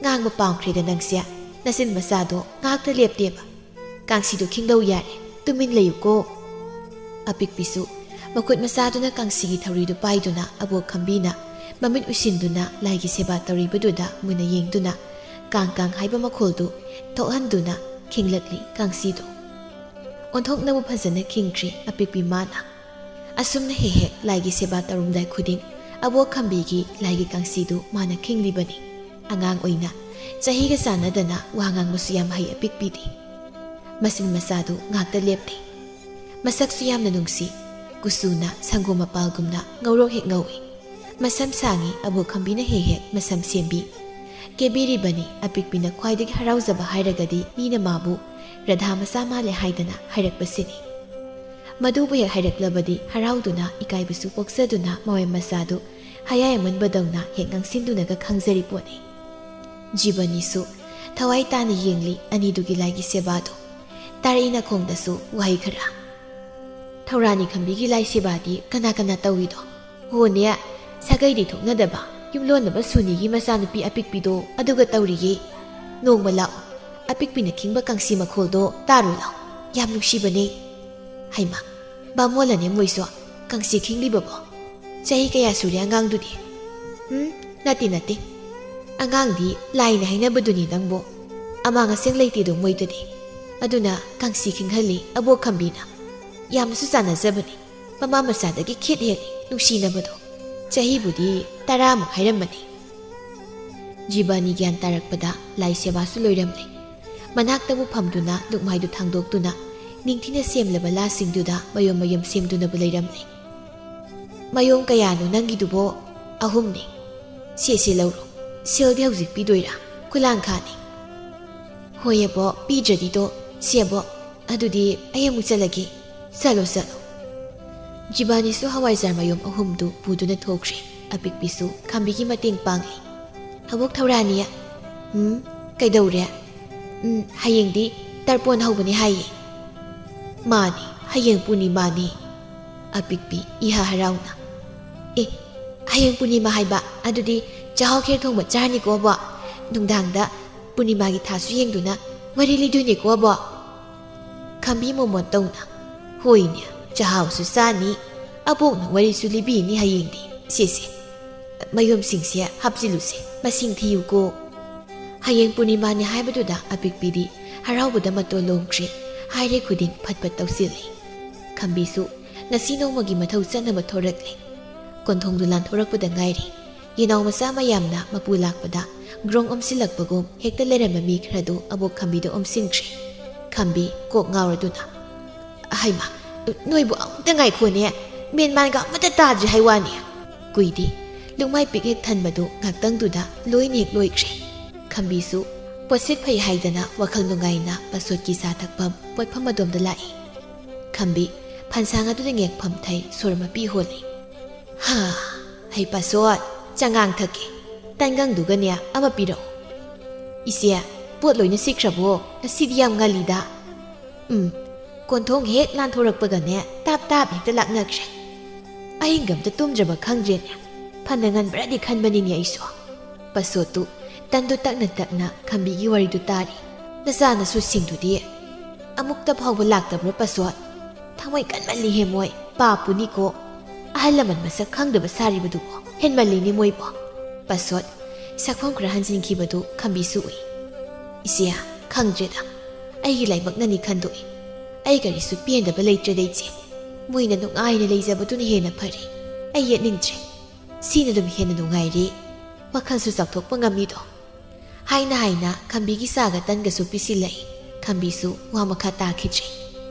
ꯉꯥꯡꯕ ꯄꯥꯝꯈ꯭ꯔꯦꯗ ꯅꯪꯁꯦ, ꯅꯆꯤꯟ ꯃꯆꯥꯗꯣ ꯉꯥꯛꯇ ꯂꯦꯞꯇꯦꯕ꯫ ꯀꯥꯡꯁꯤꯗꯣ ꯈꯤꯡꯗꯧ ꯌꯥꯔꯦ, ꯇꯨꯃꯤꯟ ꯂꯩꯌꯨꯀꯣ꯫ ꯑꯄꯤꯛꯄꯤꯁꯨ ꯃꯈꯨꯠ ꯃꯆꯥꯗꯨꯅ ꯀꯥꯡꯁꯤꯒꯤ ꯊꯧꯔꯤꯗꯨ ꯄꯥꯏꯗꯨꯅ ꯑꯕꯣꯛ ꯈꯝꯕꯤꯅ ꯃꯃꯤꯠ ꯎꯏꯁꯤꯟꯗꯨꯅ ꯂꯥꯏꯒꯤ ꯁꯦꯕꯥ ꯇꯧꯔꯤꯕꯗꯨꯗ ꯃꯨꯟꯅ ꯌꯦꯡꯗꯨꯅ ꯀꯥꯡ ꯍꯥꯏꯕ ꯃꯈꯣꯜꯗꯨ ꯊꯣꯛꯍꯟꯗꯨꯅ ꯈꯤꯡꯂꯛꯂꯤ ꯀꯥꯡꯁꯤꯗꯨ꯫ ꯑꯣꯟꯊꯣꯛꯅꯕꯨ ꯐꯖꯅ ꯈꯤꯡꯈ꯭ꯔꯤ ꯑꯄꯤꯛꯄꯤ ꯃꯥꯅ꯫ ꯑꯁꯨꯝꯅ ꯍꯦꯛ ꯂꯥꯏꯒꯤ ꯁꯦꯕꯥ ꯇꯧꯔꯝꯗꯥꯏ ꯈꯨꯗꯤꯡ ꯑꯕꯣꯛ ꯈꯝꯕꯤꯒꯤ ꯂꯥꯏꯒꯤ ꯀꯥꯡꯁꯤꯗꯨ ꯃꯥꯅ ꯈꯤꯡꯂꯤꯕꯅꯤ꯫ ꯑꯉꯥꯡ ꯑꯣꯏꯅ ꯆꯍꯤꯒ ꯆꯥꯟꯅꯗꯅ ꯋꯥ ꯉꯥꯡꯕꯁꯨ ꯌꯥꯝ ꯍꯩ ꯑꯄꯤꯛꯄꯤꯗꯤ꯫ ꯃꯆꯤꯟ ꯃꯆꯥꯗꯨ ꯉꯥꯛꯇ ꯂꯦꯞꯇꯦ꯫ ꯃꯁꯛꯁꯨ ꯌꯥꯝꯅ ꯅꯨꯡꯁꯤ, ꯀꯨꯆꯨꯅ ꯁꯪꯒꯣꯝ ꯃꯄꯥꯜꯒꯨꯝꯅ ꯉꯧꯔꯣꯛ ꯍꯦꯛ ꯉꯧꯏ꯫ ꯃꯁꯝ ꯁꯥꯡꯉꯤ ꯑꯕꯣꯛ ꯈꯝꯕꯤꯅ ꯍꯦꯛ ꯃꯁꯝ ꯁꯦꯝꯕꯤ꯫ ꯀꯦꯕꯤꯔꯤꯕꯅꯤ ꯑꯄꯤꯛꯄꯤꯅ ꯈ꯭ꯋꯥꯏꯗꯒꯤ ꯍꯔꯥꯎꯖꯕ ꯍꯥꯏꯔꯒꯗꯤ ꯃꯤꯅ ꯃꯥꯕꯨ ꯔꯙꯥ ꯃꯆꯥ ꯃꯥꯜꯂꯦ ꯍꯥꯏꯗꯅ ꯍꯥꯏꯔꯛꯄꯁꯤꯅꯤ꯫ ꯃꯗꯨꯕꯨ ꯍꯦꯛ ꯍꯥꯏꯔꯛꯂꯕꯗꯤ ꯍꯔꯥꯎꯗꯨꯅ ꯏꯀꯥꯏꯕꯁꯨ ꯄꯣꯛꯆꯗꯨꯅ ꯃꯋꯦ ꯃꯆꯥꯗꯨ ꯍꯌꯥꯏ ꯑꯃꯟꯕꯗꯧꯅ ꯍꯦꯛ ꯉꯥꯡꯁꯤꯟꯗꯨꯅꯒ ꯈꯪꯖꯔꯤ ꯄꯣꯠꯅꯤ꯫ ꯖꯤꯕꯅꯤꯁꯨ ꯊꯋꯥꯏ ꯇꯥꯅ ꯌꯦꯡꯂꯤ ꯑꯅꯤꯗꯨꯒꯤ ꯂꯥꯏꯒꯤ ꯁꯦꯕꯥꯗꯨ꯫ ꯇꯥꯔꯛꯏ ꯅꯥꯀꯣꯡꯗꯁꯨ ꯋꯥꯍꯩ ꯈꯔ꯫ ꯊꯧꯔꯥꯅꯤ ꯈꯝꯕꯤꯒꯤ ꯂꯥꯏ ꯁꯦꯕꯥꯗꯤ ꯀꯅꯥ ꯀꯅꯥ ꯇꯧꯏꯗꯣ? ꯍꯣꯅꯦ, ꯁꯥꯒꯩꯗꯤ ꯊꯣꯛꯅꯗꯕ ꯌꯨꯝꯂꯣꯟꯅꯕ ꯁꯨꯅꯤꯒꯤ ꯃꯆꯥꯅꯨꯄꯤ ꯑꯄꯤꯛꯄꯤꯗꯣ ꯑꯗꯨꯒ ꯇꯧꯔꯤꯌꯦ꯫ ꯅꯣꯡꯃ ꯂꯥꯛꯑꯣ, ꯑꯄꯤꯛꯄꯤꯅ ꯈꯤꯡꯕ ꯀꯥꯡꯁꯤ ꯃꯈꯣꯜꯗꯣ ꯇꯥꯔꯨ ꯂꯥꯎ, ꯌꯥꯝ ꯅꯨꯡꯁꯤꯕꯅꯦ꯫ ꯍꯩꯃꯥ, ꯕꯥꯃꯣꯜꯂꯅꯦ ꯃꯣꯏꯁꯨ ꯀꯥꯡꯁꯤ ꯈꯤꯡꯂꯤꯕꯕꯣ? ꯆꯍꯤ ꯀꯌꯥ ꯁꯨꯔꯦ ꯑꯉꯥꯡꯗꯨꯗꯤ? ꯅꯠꯇꯦ, ꯑꯉꯥꯡꯗꯤ ꯂꯥꯏꯅ ꯍꯥꯏꯅꯕꯗꯨꯅꯤ ꯅꯪꯕꯣ꯫ ꯑꯃꯥꯡ ꯑꯁꯦꯡ ꯂꯩꯇꯦꯗꯣ ꯃꯣꯏꯗꯗꯤ, ꯑꯗꯨꯅ ꯀꯥꯡꯁꯤ ꯈꯤꯡꯍꯜꯂꯤ ꯑꯕꯣꯛ ꯈꯝꯕꯤꯅ꯫ ꯌꯥꯝꯅꯁꯨ ꯆꯥꯟꯅꯖꯕꯅꯤ, ꯃꯃꯥ ꯃꯆꯥꯗꯒꯤ ꯈꯦꯠ ꯍꯦꯜꯂꯤ ꯅꯨꯡꯁꯤꯅꯕꯗꯣ꯫ ꯆꯍꯤꯕꯨꯗꯤ 10ꯃꯨꯛ ꯍꯥꯏꯔꯝꯕꯅꯤ꯫ ꯖꯤꯕꯥꯅꯤ ꯒ꯭ꯌꯥꯟ ꯇꯥꯔꯛꯄꯗ ꯂꯥꯏ ꯁꯦꯕꯥꯁꯨ ꯂꯣꯏꯔꯝꯂꯦ꯫ ꯃꯅꯥꯛꯇꯕꯨ ꯐꯝꯗꯨꯅ ꯂꯨꯛꯃꯥꯏꯗꯨ ꯊꯥꯡꯗꯣꯛꯇꯨꯅ ꯅꯤꯡꯊꯤꯅ ꯁꯦꯝꯂꯕ ꯂꯥꯁꯤꯡꯗꯨꯗ ꯃꯌꯣꯝ ꯃꯌꯣꯝ ꯁꯦꯝꯗꯨꯅꯕꯨ ꯂꯩꯔꯝꯂꯦ꯫ ꯃꯌꯣꯝ ꯀꯌꯥꯅꯣ ꯅꯪꯒꯤꯗꯨꯕꯣ? 3ꯅꯤ꯫ ꯁꯦ ꯂꯧꯔꯣ, ꯁꯦꯜꯗꯤ ꯍꯧꯖꯤꯛ ꯄꯤꯗꯣꯏꯔꯥ? ꯈꯨꯂꯥꯡꯈꯥꯅꯤ꯫ ꯍꯣꯏꯌꯦꯕꯣ, ꯄꯤꯗ꯭ꯔꯗꯤꯗꯣ ꯁꯦꯕꯣ, ꯑꯗꯨꯗꯤ ꯑꯩ ꯑꯃꯨꯛ ꯆꯠꯂꯒꯦ꯫ ꯆꯠꯂꯣ꯫ ꯖꯤꯕꯥꯅꯤꯁꯨ ꯍꯋꯥꯏꯖꯥꯔ ꯃꯌꯣꯝ 3ꯗꯨ ꯄꯨꯗꯨꯅ ꯊꯣꯛꯈ꯭ꯔꯦ꯫ ꯑꯄꯤꯛꯄꯤꯁꯨ ꯈꯝꯕꯤꯒꯤ ꯃꯇꯦꯡ ꯄꯥꯡꯂꯤ꯫ ꯑꯕꯣꯛ ꯊꯧꯔꯥꯅꯤ, ꯀꯩꯗꯧꯔꯦ? ꯍꯌꯦꯡꯗꯤ ꯇꯔꯄꯣꯟ ꯍꯧꯕꯅꯤ ꯍꯥꯏꯌꯦ꯫ ꯃꯥꯅꯤ, ꯍꯌꯦꯡ ꯄꯨꯔꯅꯤꯃꯥꯅꯤ꯫ ꯑꯄꯤꯛꯄꯤ ꯏꯍꯥ ꯍꯔꯥꯎꯅ, ꯍꯌꯦꯡ ꯄꯨꯔꯅꯤꯃꯥ ꯍꯥꯏꯕ, ꯑꯗꯨꯗꯤ ꯆꯥꯛꯍꯥꯎ ꯈꯦꯔ ꯊꯣꯡꯕ ꯆꯥꯔꯅꯤꯀꯣ ꯑꯕꯣ? ꯅꯨꯡꯗꯥꯡꯗ ꯄꯨꯔꯅꯤꯃꯥꯒꯤ ꯊꯥꯁꯨ ꯌꯦꯡꯗꯨꯅ ꯋꯥꯔꯤ ꯂꯤꯗꯣꯏꯅꯦꯀꯣ ꯑꯕꯣ? ꯈꯝꯕꯤ ꯃꯣꯃꯣꯟ ꯇꯧꯅ, ꯍꯣꯏꯅꯦ, ꯆꯥꯛꯍꯥꯎꯁꯨ ꯆꯥꯅꯤ, ꯑꯕꯣꯛꯅ ꯋꯥꯔꯤꯁꯨ ꯂꯤꯕꯤꯅꯤ ꯍꯌꯦꯡꯗꯤ꯫ ꯁꯦ, ꯃꯌꯣꯝꯁꯤꯡꯁꯦ ꯍꯥꯞꯆꯤꯜꯂꯨꯁꯦ, ꯃꯁꯤꯡ ꯊꯤꯌꯨꯀꯣ꯫ ꯍꯌꯦꯡ ꯄꯨꯔꯅꯤꯃꯥꯅꯤ ꯍꯥꯏꯕꯗꯨꯗ ꯑꯄꯤꯛꯄꯤꯗꯤ ꯍꯔꯥꯎꯕꯗ ꯃꯇꯣꯟ ꯂꯣꯝꯈ꯭ꯔꯦ꯫ ꯍꯥꯏꯔꯦ ꯈꯨꯗꯤꯡ ꯐꯠ ꯇꯧꯁꯤꯜꯂꯤ꯫ ꯈꯝꯕꯤꯁꯨ ꯉꯁꯤ ꯅꯣꯡꯃꯒꯤ ꯃꯊꯧ ꯆꯠꯅꯕ ꯊꯣꯔꯛꯂꯦ꯫ ꯀꯣꯟꯊꯣꯡꯗꯨ ꯂꯥꯟꯊꯣꯔꯛꯄꯗ ꯉꯥꯏꯔꯤ꯫ ꯌꯦꯅꯥꯎ ꯃꯆꯥ ꯃꯌꯥꯝꯅ ꯃꯄꯨ ꯂꯥꯛꯄꯗ ꯒ꯭ꯔꯣꯡ ꯑꯣꯝꯁꯤꯜꯂꯛꯄꯒꯨꯝ ꯍꯦꯛꯇ ꯂꯩꯔꯝꯕ ꯃꯤ ꯈꯔꯗꯨ ꯑꯕꯣꯛ ꯈꯝꯕꯤꯗ ꯑꯣꯝꯁꯤꯟꯈ꯭ꯔꯦ꯫ ꯈꯝꯕꯤ ꯀꯣꯛ ꯉꯥꯎꯔꯗꯨꯅ, ꯍꯩꯃꯥ, ꯅꯣꯏꯕꯨ ꯑꯃꯨꯛꯇ ꯉꯥꯏꯈꯣꯅꯦ, ꯃꯦꯟꯃꯥꯟꯒ ꯑꯃꯠꯇ ꯇꯥꯗ꯭ꯔꯤ ꯍꯥꯏꯋꯥꯅꯤ꯫ ꯀꯨꯏꯗꯦ, ꯂꯨꯛꯃꯥꯏ ꯄꯤꯛ ꯍꯦꯛ ꯊꯟꯕꯗꯨ ꯉꯥꯛꯇꯪꯗꯨꯗ ꯂꯣꯏꯅ ꯍꯦꯛ ꯂꯣꯏꯈ꯭ꯔꯦ꯫ ꯈꯝꯕꯤꯁꯨ ꯄꯣꯠꯁꯤꯠ ꯐꯩ ꯍꯥꯏꯗꯅ ꯋꯥꯈꯜ ꯅꯨꯡꯉꯥꯏꯅ ꯄꯁꯣꯠꯀꯤ ꯆꯥ ꯊꯛꯐꯝ ꯄꯣꯠꯐꯝ ꯑꯗꯣꯝꯗ ꯂꯥꯛꯏ꯫ ꯈꯝꯕꯤ ꯐꯟꯁꯥꯡ ꯑꯗꯨꯗ ꯉꯦꯛꯐꯝ ꯊꯩ ꯁꯣꯔ ꯃꯄꯤ ꯍꯣꯜꯂꯤ꯫ ꯍꯩ ꯄꯁꯣꯠ, ꯆꯉꯥꯡ ꯊꯛꯀꯦ, ꯇꯟꯒꯪꯗꯨꯒꯅꯦ ꯑꯃ ꯄꯤꯔꯛꯑꯣ꯫ ꯏꯆꯦ, ꯄꯣꯠ ꯂꯣꯏꯅ ꯁꯤꯠꯈ꯭ꯔꯕꯣ? ꯉꯁꯤꯗꯤ ꯌꯥꯝ ꯉꯜꯂꯤꯗ꯫ ꯀꯣꯟꯊꯣꯡ ꯍꯦꯛ ꯂꯥꯟꯊꯣꯔꯛꯄꯒꯅꯦ ꯇꯥꯞ ꯍꯦꯛꯇ ꯂꯥꯛꯅꯈ꯭ꯔꯦ꯫ ꯑꯍꯤꯡꯒ ꯑꯝꯇ ꯇꯨꯝꯗ꯭ꯔꯕ ꯈꯪꯗ꯭ꯔꯦꯅꯦ꯫ ꯐꯅ ꯉꯟꯕ꯭ꯔꯗꯤ ꯈꯟꯕꯅꯤꯅꯦ ꯑꯩꯁꯨ꯫ ꯄꯁꯣꯠꯇꯨ ꯇꯟꯗꯨ ꯇꯛꯅ ꯈꯝꯕꯤꯒꯤ ꯋꯥꯔꯤꯗꯨ ꯇꯥꯔꯤ꯫ ꯅꯆꯥꯅꯁꯨꯁꯤꯡꯗꯨꯗꯤ ꯑꯃꯨꯛꯇ ꯐꯥꯎꯕ ꯂꯥꯛꯇꯕ꯭ꯔꯣ ꯄꯁꯣꯠ? ꯊꯃꯣꯏ ꯀꯟꯃꯜꯂꯤꯍꯦ ꯃꯣꯏ, ꯄꯥꯞꯄꯨꯅꯤꯀꯣ꯫ ꯑꯍꯜ ꯂꯃꯟ ꯃꯁꯛ ꯈꯪꯗꯕ ꯁꯥꯔꯤꯕꯗꯨꯕꯣ, ꯍꯦꯟꯃꯜꯂꯤꯅꯦ ꯃꯣꯏꯕꯣ꯫ ꯄꯁꯣꯠ ꯁꯛꯐꯝ ꯈꯔ ꯍꯟꯖꯤꯟꯈꯤꯕꯗꯨ ꯈꯝꯕꯤꯁꯨ ꯎꯏ꯫ ꯏꯆꯦ, ꯈꯪꯗ꯭ꯔꯦꯗ, ꯑꯩꯒꯤ ꯂꯥꯏꯕꯛꯅꯅꯤ ꯈꯟꯗꯣꯛꯏ꯫ ꯑꯩ ꯀꯔꯤꯁꯨ ꯄꯦꯟꯗꯕ ꯂꯩꯇ꯭ꯔꯦꯗ ꯏꯆꯦ꯫ ꯃꯣꯏꯅ ꯅꯨꯡꯉꯥꯏꯅ ꯂꯩꯖꯕꯗꯨꯅ ꯍꯦꯟꯅ ꯐꯔꯤ꯫ ꯑꯩ ꯌꯦꯠꯅꯤꯡꯗ꯭ꯔꯦ, ꯁꯤꯅ ꯑꯗꯨꯝ ꯍꯦꯟꯅ ꯅꯨꯡꯉꯥꯏꯔꯦ, ꯋꯥꯈꯜꯁꯨ ꯆꯥꯎꯊꯣꯛꯄ ꯉꯝꯃꯤꯗꯣ꯫ ꯍꯥꯏꯅ ꯈꯝꯕꯤꯒꯤ ꯆꯥꯒ ꯇꯟꯒꯁꯨ ꯄꯤꯁꯤꯜꯂꯛꯏ꯫ ꯈꯝꯕꯤꯁꯨ ꯋꯥ ꯃꯈꯥ ꯇꯥꯈꯤꯗ꯭ꯔꯦ꯫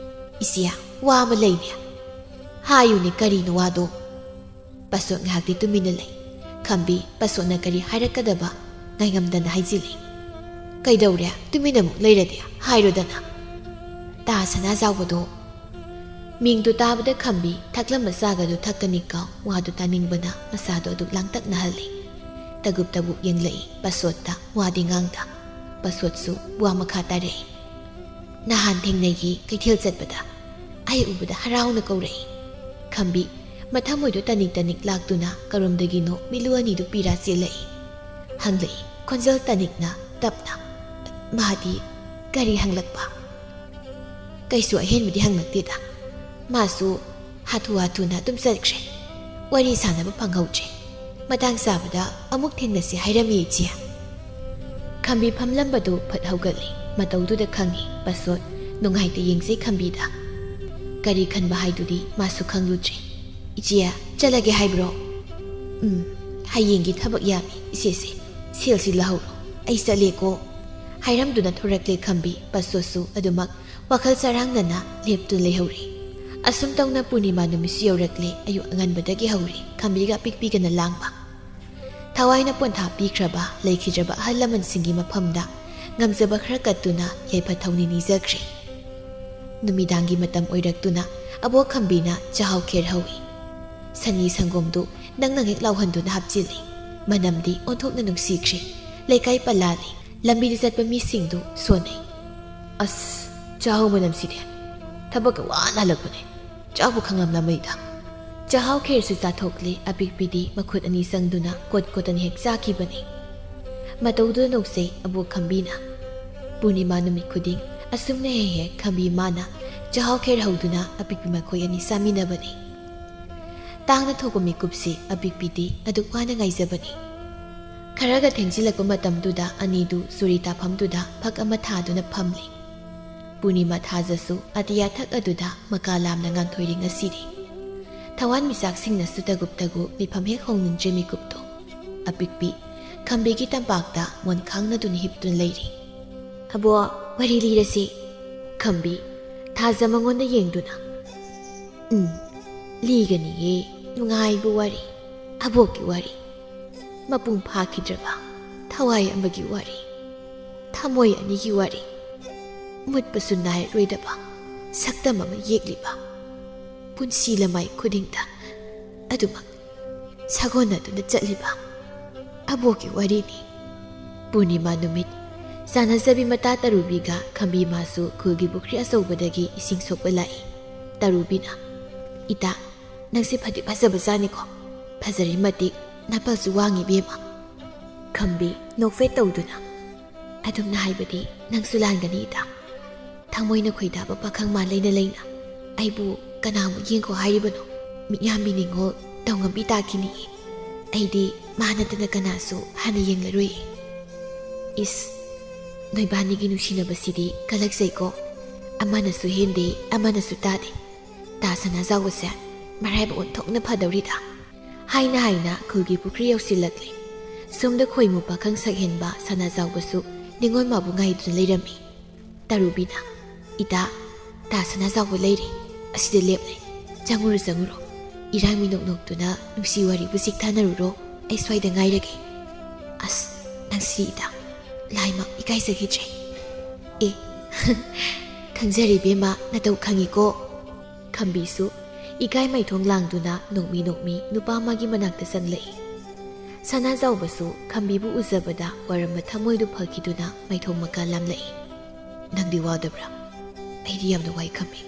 ꯏꯆꯦ, ꯋꯥ ꯑꯃ ꯂꯩꯅꯦ꯫ ꯍꯥꯏꯌꯨꯅꯦ, ꯀꯔꯤꯅꯣ ꯋꯥꯗꯣ? ꯄꯁꯣꯠ ꯉꯥꯏꯍꯥꯛꯇꯤ ꯇꯨꯃꯤꯟꯅ ꯂꯩ꯫ ꯈꯝꯕꯤ ꯄꯁꯣꯠꯅ ꯀꯔꯤ ꯍꯥꯏꯔꯛꯀꯗꯕ ꯉꯥꯏꯉꯝꯗꯅ ꯍꯥꯏꯖꯤꯜꯂꯤ꯫ ꯀꯩꯗꯧꯔꯦ, ꯇꯨꯃꯤꯟꯅꯃꯨꯛ ꯂꯩꯔꯗꯤ? ꯍꯥꯏꯔꯣꯗꯅ꯫ ꯇꯥ ꯁꯅꯥꯖꯥꯎꯕꯗꯣ꯫ ꯃꯤꯡꯗꯨ ꯇꯥꯕꯗ ꯈꯝꯕꯤ ꯊꯛꯂꯝꯕ ꯆꯥꯒꯗꯨ ꯊꯛꯀꯅꯤ ꯀꯥꯎ ꯋꯥꯗꯨ ꯇꯥꯅꯤꯡꯕꯅ ꯃꯁꯥꯗꯣ ꯑꯗꯨꯛ ꯂꯥꯡꯇꯛꯅꯍꯜꯂꯤ꯫ ꯇꯒꯨꯞ ꯌꯦꯡꯂꯛꯏ ꯄꯁꯣꯠꯇ, ꯋꯥꯗꯤ ꯉꯥꯡꯗ꯫ ꯄꯁꯣꯠꯁꯨ ꯋꯥ ꯃꯈꯥ ꯇꯥꯔꯛꯏ꯫ ꯅꯍꯥꯟ ꯊꯦꯡꯅꯩꯒꯤ ꯀꯩꯊꯦꯜ ꯆꯠꯄꯗ ꯑꯩ ꯎꯕꯗ ꯍꯔꯥꯎꯅ ꯀꯧꯔꯛꯏ꯫ ꯈꯝꯕꯤ ꯃꯊꯃꯣꯏꯗꯨ ꯇꯅꯤꯛ ꯂꯥꯛꯇꯨꯅ ꯀꯔꯣꯝꯗꯒꯤꯅꯣ ꯃꯤꯂꯨ ꯑꯅꯤꯗꯨ ꯄꯤꯔꯥ ꯆꯦꯜꯂꯛꯏ꯫ ꯍꯪꯂꯛꯏ ꯈꯣꯟꯖꯦꯜ ꯇꯅꯤꯛꯅ ꯇꯞꯅ꯫ ꯃꯥꯗꯤ ꯀꯔꯤ ꯍꯪꯂꯛꯄ? ꯀꯩꯁꯨ ꯑꯍꯦꯟꯕꯗꯤ ꯍꯪꯂꯛꯇꯦꯗ꯫ ꯃꯥꯁꯨ ꯍꯥꯊꯨꯅ ꯑꯗꯨꯝ ꯆꯠꯈ꯭ꯔꯦ꯫ ꯋꯥꯔꯤ ꯁꯥꯟꯅꯕ ꯐꯪꯍꯧꯗ꯭ꯔꯦ꯫ ꯃꯇꯥꯡ ꯆꯥꯕꯗ ꯑꯃꯨꯛ ꯊꯦꯡꯅꯁꯤ ꯍꯥꯏꯔꯝꯃꯤ ꯏꯆꯦ꯫ ꯈꯝꯕꯤ ꯐꯝꯂꯝꯕꯗꯨ ꯐꯠ ꯍꯧꯒꯠꯂꯤ꯫ ꯃꯇꯧꯗꯨꯗ ꯈꯪꯏ ꯄꯁꯣꯠ ꯅꯨꯡꯉꯥꯏꯇ ꯌꯦꯡꯖꯩ ꯈꯝꯕꯤꯗ꯫ ꯀꯔꯤ ꯈꯟꯕ ꯍꯥꯏꯗꯨꯗꯤ ꯃꯥꯁꯨ ꯈꯪꯂꯨꯗ꯭ꯔꯦ꯫ ꯏꯆꯦ, ꯆꯠꯂꯒꯦ ꯍꯥꯏꯕ꯭ꯔꯣ? ꯍꯌꯦꯡꯒꯤ ꯊꯕꯛ ꯌꯥꯝꯃꯤ ꯏꯆꯦꯁꯦ, ꯁꯦꯜꯁꯤ ꯂꯧꯍꯧꯔꯣ, ꯑꯩ ꯆꯠꯂꯦꯀꯣ꯫ ꯍꯥꯏꯔꯝꯗꯨꯅ ꯊꯣꯔꯛꯂꯦ ꯈꯝꯕꯤ꯫ ꯄꯁꯣꯠꯁꯨ ꯑꯗꯨꯃꯛ ꯋꯥꯈꯜ ꯆꯔꯥꯡꯅꯅ ꯂꯦꯞꯇꯨꯅ ꯂꯩꯍꯧꯔꯤ꯫ ꯑꯁꯨꯝ ꯇꯧꯅ ꯄꯨꯔꯅꯤꯃꯥ ꯅꯨꯃꯤꯠꯁꯨ ꯌꯧꯔꯛꯂꯦ꯫ ꯑꯌꯨꯛ ꯑꯉꯟꯕꯗꯒꯤ ꯍꯧꯔꯤ ꯈꯝꯕꯤꯒ ꯑꯄꯤꯛꯄꯤꯒꯅ ꯂꯥꯡꯕ꯫ ꯊꯋꯥꯏꯅ ꯄꯣꯟꯊꯥ ꯄꯤꯈ꯭ꯔꯕ ꯂꯩꯈꯤꯗ꯭ꯔꯕ ꯑꯍꯜ ꯂꯃꯟꯁꯤꯡꯒꯤ ꯃꯐꯝꯗ ꯉꯝꯖꯕ ꯈꯔ ꯀꯠꯇꯨꯅ ꯌꯥꯏꯐ ꯊꯧꯅꯤ ꯅꯤꯖꯈ꯭ꯔꯦ꯫ ꯅꯨꯃꯤꯗꯥꯡꯒꯤ ꯃꯇꯝ ꯑꯣꯏꯔꯛꯇꯨꯅ ꯑꯕꯣꯛ ꯈꯝꯕꯤꯅ ꯆꯥꯍꯥꯎ ꯈꯦꯔ ꯍꯧꯏ꯫ ꯁꯟꯅꯤ ꯁꯪꯒꯣꯝꯗꯨ ꯅꯪ ꯍꯦꯛ ꯂꯥꯎꯍꯟꯗꯨꯅ ꯍꯥꯞꯆꯤꯜꯂꯤ꯫ ꯃꯅꯝꯗꯤ ꯑꯣꯟꯊꯣꯛꯅ ꯅꯨꯡꯁꯤꯈ꯭ꯔꯦ꯫ ꯂꯩꯀꯥꯏ ꯄꯜꯂꯥꯜꯂꯤ꯫ ꯂꯝꯕꯤꯗ ꯆꯠꯄ ꯃꯤꯁꯤꯡꯗꯨ ꯁꯣꯟꯅꯩ꯫ ꯑꯁ ꯆꯥꯍꯧ ꯃꯅꯝꯁꯤꯗꯤ ꯊꯕꯛꯀ ꯋꯥꯅ ꯍꯜꯂꯛꯄꯅꯦ ꯆꯥꯕꯨ ꯈꯪꯂꯝꯂꯝꯃꯩꯗ꯫ ꯆꯥꯍꯥꯎ ꯈꯦꯔꯁꯨ ꯆꯥꯊꯣꯛꯂꯤ꯫ ꯑꯄꯤꯛꯄꯤꯗꯤ ꯃꯈꯨꯠ ꯑꯅꯤ ꯆꯪꯗꯨꯅ ꯀꯣꯠ ꯀꯣꯠꯇꯅ ꯍꯦꯛ ꯆꯥꯈꯤꯕꯅꯤ꯫ ꯃꯇꯧꯗꯨꯗ ꯅꯣꯛꯆꯩ ꯑꯕꯣꯛ ꯈꯝꯕꯤꯅ꯫ ꯄꯨꯔꯅꯤꯃꯥ ꯅꯨꯃꯤꯠ ꯈꯨꯗꯤꯡ ꯑꯁꯨꯝꯅ ꯍꯦꯛ ꯈꯝꯕꯤ ꯃꯥꯅ ꯆꯥꯍꯥꯎ ꯈꯦꯔ ꯍꯧꯗꯨꯅ ꯑꯄꯤꯛꯄꯤ ꯃꯈꯣꯏ ꯑꯅꯤ ꯆꯥꯃꯤꯟꯅꯕꯅꯤ꯫ ꯇꯥꯡꯅ ꯊꯣꯛꯄ ꯃꯤꯀꯨꯞꯁꯤ ꯑꯄꯤꯛꯄꯤꯗꯤ ꯑꯗꯨꯛ ꯋꯥꯅ ꯉꯥꯏꯖꯕꯅꯤ꯫ ꯈꯔꯒ ꯊꯦꯡꯖꯤꯜꯂꯛꯄ ꯃꯇꯝꯗꯨꯗ ꯑꯅꯤꯗꯨ ꯆꯨꯔꯤ ꯇꯥꯐꯝꯗꯨꯗ ꯐꯛ ꯑꯃ ꯊꯥꯗꯨꯅ ꯐꯝꯂꯤ꯫ ꯄꯨꯔꯅꯤꯃꯥ ꯊꯥꯖꯁꯨ ꯑꯇꯤꯌꯥꯊꯛ ꯑꯗꯨꯗ ꯃꯀꯥ ꯂꯥꯝꯅ ꯉꯥꯟꯊꯣꯏꯔꯤ ꯉꯁꯤꯗꯤ꯫ ꯊꯋꯥꯟ ꯃꯤꯆꯥꯛꯁꯤꯡꯅꯁꯨ ꯇꯒꯨꯞ ꯇꯒꯨꯞ ꯃꯤꯐꯝ ꯍꯦꯛ ꯍꯣꯡꯅꯤꯡꯗ꯭ꯔꯦ ꯃꯤꯀꯨꯞꯇꯣ꯫ ꯑꯄꯤꯛꯄꯤ ꯈꯝꯕꯤꯒꯤ ꯇꯝꯄꯥꯛꯇ ꯃꯣꯟ ꯈꯥꯡꯅꯗꯨꯅ ꯍꯤꯞꯇꯨꯅ ꯂꯩꯔꯤ꯫ ꯑꯕꯣꯛ ꯋꯥꯔꯤ ꯂꯤꯔꯁꯤ꯫ ꯈꯝꯕꯤ ꯊꯥꯖ ꯃꯉꯣꯟꯗ ꯌꯦꯡꯗꯨꯅ ꯂꯤꯒꯅꯤꯌꯦ ꯅꯨꯡꯉꯥꯏꯕ ꯋꯥꯔꯤ ꯑꯕꯣꯛꯀꯤ ꯋꯥꯔꯤ ꯃꯄꯨꯡ ꯐꯥꯈꯤꯗ꯭ꯔꯕ ꯊꯋꯥꯏ ꯑꯃꯒꯤ ꯋꯥꯔꯤ ꯊꯃꯣꯏ ꯑꯅꯤꯒꯤ ꯋꯥꯔꯤ ꯃꯨꯠꯄꯁꯨ ꯅꯥꯏꯔꯣꯏꯗꯕ ꯁꯛꯇꯝ ꯑꯃ ꯌꯦꯛꯂꯤꯕ ꯄꯨꯟꯁꯤ ꯂꯃꯥꯏ ꯈꯨꯗꯤꯡꯗ ꯑꯗꯨꯃꯛ ꯁꯥꯒꯣꯟꯅꯗꯨꯅ ꯆꯠꯂꯤꯕ ꯑꯕꯣꯛꯀꯤ ꯋꯥꯔꯤꯅꯤ꯫ ꯄꯨꯔꯅꯤꯃꯥ ꯅꯨꯃꯤꯠ ꯆꯥꯟꯅꯖꯕꯤ ꯃꯇꯥ ꯇꯔꯨꯕꯤꯒ ꯈꯝꯕꯤ ꯃꯥꯁꯨ ꯈꯨꯜꯒꯤ ꯄꯨꯈ꯭ꯔꯤ ꯑꯆꯧꯕꯗꯒꯤ ꯏꯁꯤꯡ ꯁꯣꯛꯄ ꯂꯥꯛꯏ꯫ ꯇꯔꯨꯕꯤꯅ ꯏꯇꯥ ꯅꯪꯁꯦ ꯐꯗꯤ ꯐꯖꯕꯖꯥꯠꯅꯤꯀꯣ ꯐꯖꯔꯤ ꯃꯇꯤꯛ ꯅꯥꯄꯜꯁꯨ ꯋꯥꯡꯉꯤ ꯕꯦꯝꯃ꯫ ꯈꯝꯕꯤ ꯅꯣꯛꯐꯦꯠ ꯇꯧꯗꯨꯅ ꯑꯗꯨꯝꯅ ꯍꯥꯏꯕꯗꯤ ꯅꯪꯁꯨ ꯂꯥꯟꯒꯅꯤ ꯏꯇꯥ꯫ ꯊꯃꯣꯏꯅ ꯈꯣꯏꯗꯥꯕ ꯄꯥꯈꯪ ꯃꯥ ꯂꯩꯅ ꯂꯩꯅ ꯑꯩꯕꯨ ꯀꯅꯥꯃꯨꯛ ꯌꯦꯡꯈꯣ ꯍꯥꯏꯔꯤꯕꯅꯣ? ꯃꯤꯠꯌꯥꯝꯕꯤ ꯅꯤꯡꯉꯣꯜ ꯇꯧꯉꯝꯕꯤ ꯇꯥꯈꯤꯅꯤ꯫ ꯑꯩꯗꯤ ꯃꯥ ꯅꯠꯇꯅ ꯀꯅꯥꯁꯨ ꯍꯥꯟꯅ ꯌꯦꯡꯂꯔꯣꯏ꯫ ꯏꯁ ꯅꯣꯏꯕꯥꯅꯤꯒꯤ ꯅꯨꯡꯁꯤꯅꯕꯁꯤꯗꯤ ꯀꯜꯂꯛꯆꯩꯀꯣ ꯑꯃꯅꯁꯨ ꯍꯦꯟꯗꯦ ꯑꯃꯅꯁꯨ ꯇꯥꯗꯦ꯫ ꯇꯥ ꯁꯅꯥꯖꯥꯎꯕꯁꯦ ꯃꯔꯥꯏꯕꯛ ꯑꯣꯟꯊꯣꯛꯅ ꯐꯗꯧꯔꯤꯗ ꯍꯥꯏꯅ ꯍꯥꯏꯅ ꯈꯨꯜꯒꯤ ꯄꯨꯈ꯭ꯔꯤ ꯌꯧꯁꯤꯜꯂꯛꯂꯤ꯫ ꯁꯣꯝꯗ ꯈꯣꯏꯃꯨ ꯄꯥꯈꯪ ꯁꯛꯍꯦꯟꯕ ꯁꯅꯥꯖꯥꯎꯕꯁꯨ ꯅꯤꯡꯉꯣꯜ ꯃꯥꯕꯨ ꯉꯥꯏꯗꯨꯅ ꯂꯩꯔꯝꯃꯤ꯫ ꯇꯔꯨꯕꯤꯅ ꯏꯇꯥ ꯇꯥ ꯁꯅꯥꯖꯥꯎꯕ ꯂꯩꯔꯤ ꯑꯁꯤꯗ ꯂꯦꯞꯂꯦ ꯆꯪꯉꯨꯔꯣ ꯆꯪꯉꯨꯔꯣ ꯏꯔꯥꯡ ꯃꯤꯅꯣꯛ ꯅꯣꯛꯇꯨꯅ ꯅꯨꯡꯁꯤ ꯋꯥꯔꯤꯕꯨ ꯆꯤꯛꯊꯥꯅꯔꯨꯔꯣ ꯑꯩ ꯁ꯭ꯋꯥꯏꯗ ꯉꯥꯏꯔꯒꯦ꯫ ꯑꯁ ꯅꯪꯁꯤ ꯏꯇꯥ ꯂꯥꯏꯃꯛ ꯏꯀꯥꯏꯖꯈꯤꯗ꯭ꯔꯦ꯫ ꯑꯦ ꯈꯪꯖꯔꯤ ꯕꯦꯝꯃ ꯅꯇꯧ ꯈꯪꯉꯤꯀꯣ꯫ ꯈꯝꯕꯤꯁꯨ ꯏꯀꯥꯏ ꯃꯩꯊꯣꯡ ꯂꯥꯡꯗꯨꯅ ꯅꯣꯛꯃꯤ ꯅꯣꯛꯃꯤ ꯅꯨꯄꯥ ꯑꯃꯒꯤ ꯃꯅꯥꯛꯇ ꯆꯪꯂꯛꯏ꯫ ꯁꯅꯥꯖꯥꯎꯕꯁꯨ ꯈꯝꯕꯤꯕꯨ ꯎꯖꯕꯗ ꯋꯥꯔꯝꯕ ꯊꯃꯣꯏꯗꯨ ꯐꯈꯤꯗꯨꯅ ꯃꯩꯊꯣꯡ ꯃꯀꯥ ꯂꯥꯝꯂꯛꯏ꯫ ꯅꯪꯗꯤ ꯋꯥꯗꯕ꯭ꯔꯥ? ꯑꯩꯗꯤ ꯌꯥꯝꯅ ꯋꯥꯏ ꯈꯝꯕꯤ꯫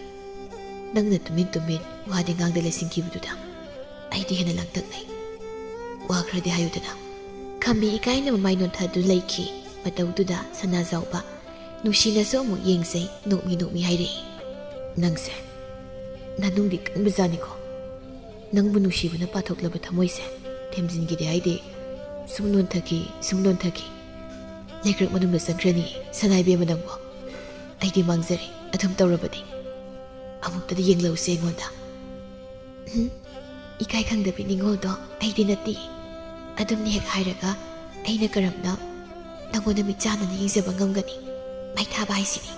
ꯅꯪꯅ ꯇꯨꯃꯤꯟ ꯇꯨꯃꯤꯟ ꯋꯥꯗꯤ ꯉꯥꯡꯗ ꯂꯩꯁꯤꯟꯈꯤꯕꯗꯨꯗ ꯑꯩꯗꯤ ꯍꯦꯟꯅ ꯂꯥꯡꯇꯛꯅꯩ꯫ ꯋꯥ ꯈꯔꯗꯤ ꯍꯥꯏꯌꯨꯗꯅ꯫ ꯈꯝꯕꯤ ꯏꯀꯥꯏꯅ ꯃꯃꯥꯏ ꯅꯣꯟꯊꯗꯨ ꯂꯩꯈꯤ꯫ ꯃꯇꯧꯗꯨꯗ ꯁꯅꯥꯖꯥꯎꯕ ꯅꯨꯡꯁꯤꯅꯁꯨ ꯑꯃꯨꯛ ꯌꯦꯡꯖꯩ ꯅꯣꯛꯃꯤ ꯅꯣꯛꯃꯤ ꯍꯥꯏꯔꯛꯏ꯫ ꯅꯪꯁꯦ ꯅꯅꯨꯡꯗꯤ ꯀꯟꯕꯖꯥꯠꯅꯤꯀꯣ꯫ ꯅꯪꯕꯨ ꯅꯨꯡꯁꯤꯕꯅ ꯄꯥꯊꯣꯛꯂꯕ ꯊꯃꯣꯏꯁꯦ ꯊꯦꯝꯖꯤꯟꯈꯤꯗꯦ ꯍꯥꯏꯗꯤ ꯁꯨꯝ ꯂꯣꯟꯊꯈꯤ ꯁꯨꯝ ꯂꯣꯟꯊꯈꯤ ꯂꯩꯀ꯭ꯔꯛ ꯃꯅꯨꯡꯗ ꯆꯪꯈ꯭ꯔꯅꯤ ꯁꯅꯥꯏꯕꯦꯝꯃ ꯅꯪꯕꯨ꯫ ꯑꯩꯗꯤ ꯃꯥꯡꯖꯔꯦ ꯑꯗꯨꯝ ꯇꯧꯔꯕꯗꯤ ꯑꯃꯨꯛꯇꯗꯤ ꯌꯦꯡꯂꯧꯁꯦ ꯑꯩꯉꯣꯟꯗ꯫ ꯏꯀꯥꯏ ꯈꯪꯗꯕꯤ ꯅꯤꯡꯉꯣꯜꯗꯣ ꯑꯩꯗꯤ ꯅꯠꯇꯦ꯫ ꯑꯗꯨꯝꯅ ꯍꯦꯛ ꯍꯥꯏꯔꯒ ꯑꯩꯅ ꯀꯔꯝꯅ ꯅꯪꯉꯣꯟꯗ ꯃꯤꯠ ꯆꯥꯟꯅꯅ ꯌꯦꯡꯖꯕ ꯉꯝꯒꯅꯤ? ꯃꯩꯊꯥꯕ ꯍꯥꯏꯁꯤꯅꯤ꯫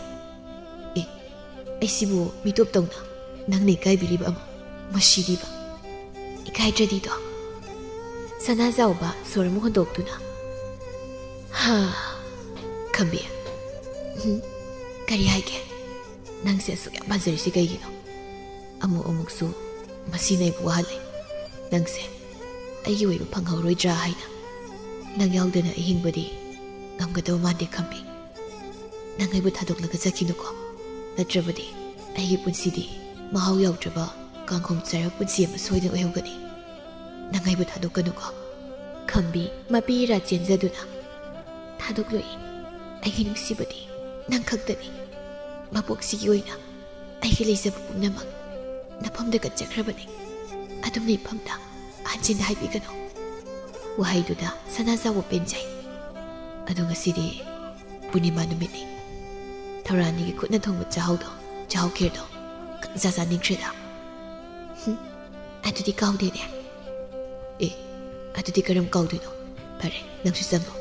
ꯑꯦ ꯑꯩꯁꯤꯕꯨ ꯃꯤꯇꯣꯞ ꯇꯧꯅ ꯅꯪꯅ ꯏꯀꯥꯏꯕꯤꯔꯤꯕ ꯑꯃ ꯃꯁꯤꯗꯤꯕ ꯏꯀꯥꯏꯗ꯭ꯔꯗꯤꯗꯣ꯫ ꯁꯅꯥꯖꯥꯎꯕ ꯁꯣꯔ ꯑꯃꯨꯛ ꯍꯣꯟꯗꯣꯛꯇꯨꯅ ꯈꯝꯕꯤ ꯀꯔꯤ ꯍꯥꯏꯒꯦ? ꯅꯪꯁꯦ ꯑꯁꯨꯛ ꯌꯥꯝ ꯐꯖꯔꯤꯁꯤ ꯀꯩꯒꯤꯅꯣ? ꯑꯃꯨꯛ ꯑꯃꯨꯛꯁꯨ ꯃꯁꯤꯅ ꯑꯩꯕꯨ ꯋꯥꯍꯜꯂꯤ꯫ ꯅꯪꯁꯦ ꯑꯩꯒꯤ ꯑꯣꯏꯕ ꯐꯪꯍꯧꯔꯣꯏꯗ꯭ꯔꯥ ꯍꯥꯏꯅ꯫ ꯅꯪ ꯌꯥꯎꯗꯅ ꯑꯩ ꯍꯤꯡꯕꯗꯤ ꯉꯝꯒꯗꯕ ꯃꯥꯟꯗꯦ ꯈꯝꯕꯤ꯫ ꯅꯪ ꯑꯩꯕꯨ ꯊꯥꯗꯣꯛꯂꯒ ꯆꯠꯈꯤꯅꯨꯀꯣ ꯅꯠꯇ꯭ꯔꯕꯗꯤ ꯑꯩꯒꯤ ꯄꯨꯟꯁꯤꯗꯤ ꯃꯍꯥꯎ ꯌꯥꯎꯗ꯭ꯔꯕ ꯀꯥꯡꯈꯣꯡ ꯆꯥꯏꯔꯕ ꯄꯨꯟꯁꯤ ꯑꯃ ꯁꯣꯏꯗꯅ ꯑꯣꯏꯍꯧꯒꯅꯤ꯫ ꯅꯪ ꯑꯩꯕꯨ ꯊꯥꯗꯣꯛꯀꯅꯨꯀꯣ꯫ ꯈꯝꯕꯤ ꯃꯄꯤꯔꯥ ꯆꯦꯟꯖꯗꯨꯅ ꯊꯥꯗꯣꯛꯂꯣꯏ꯫ ꯑꯩꯒꯤ ꯅꯨꯡꯁꯤꯕꯗꯤ ꯅꯪ ꯈꯛꯇꯅꯤ꯫ ꯃꯄꯣꯛꯁꯤꯒꯤ ꯑꯣꯏꯅ ꯑꯩꯒꯤ ꯂꯩꯖꯕ ꯄꯨꯝꯅꯃꯛ ꯅꯐꯝꯗ ꯀꯠꯆꯈ꯭ꯔꯕꯅꯤ꯫ ꯑꯗꯨꯝꯅ ꯏꯐꯝꯗ ꯍꯟꯖꯤꯟꯅ ꯍꯥꯏꯕꯤꯒꯅꯨ꯫ ꯋꯥꯍꯩꯗꯨꯗ ꯁꯅꯥꯖꯥꯎꯕ ꯄꯦꯟꯖꯩ꯫ ꯑꯗꯣ ꯉꯁꯤꯗꯤ ꯄꯨꯔꯅꯤꯃꯥ ꯅꯨꯃꯤꯠꯅꯤ꯫ ꯊꯧꯔꯥꯅꯤꯒꯤ ꯈꯨꯠꯅ ꯊꯣꯡꯕ ꯆꯥꯍꯧꯗꯣ ꯆꯥꯍꯧ ꯈꯦꯔꯗꯣ ꯈꯪꯆꯥ ꯆꯥꯅꯤꯡꯈ꯭ꯔꯦꯗ꯫ ꯑꯗꯨꯗꯤ ꯀꯥꯎꯗꯦꯅꯦ꯫ ꯑꯦ ꯑꯗꯨꯗꯤ ꯀꯔꯝ ꯀꯥꯎꯗꯣꯏꯅꯣ? ꯐꯔꯦ ꯅꯪꯁꯨ ꯆꯪꯉꯣ꯫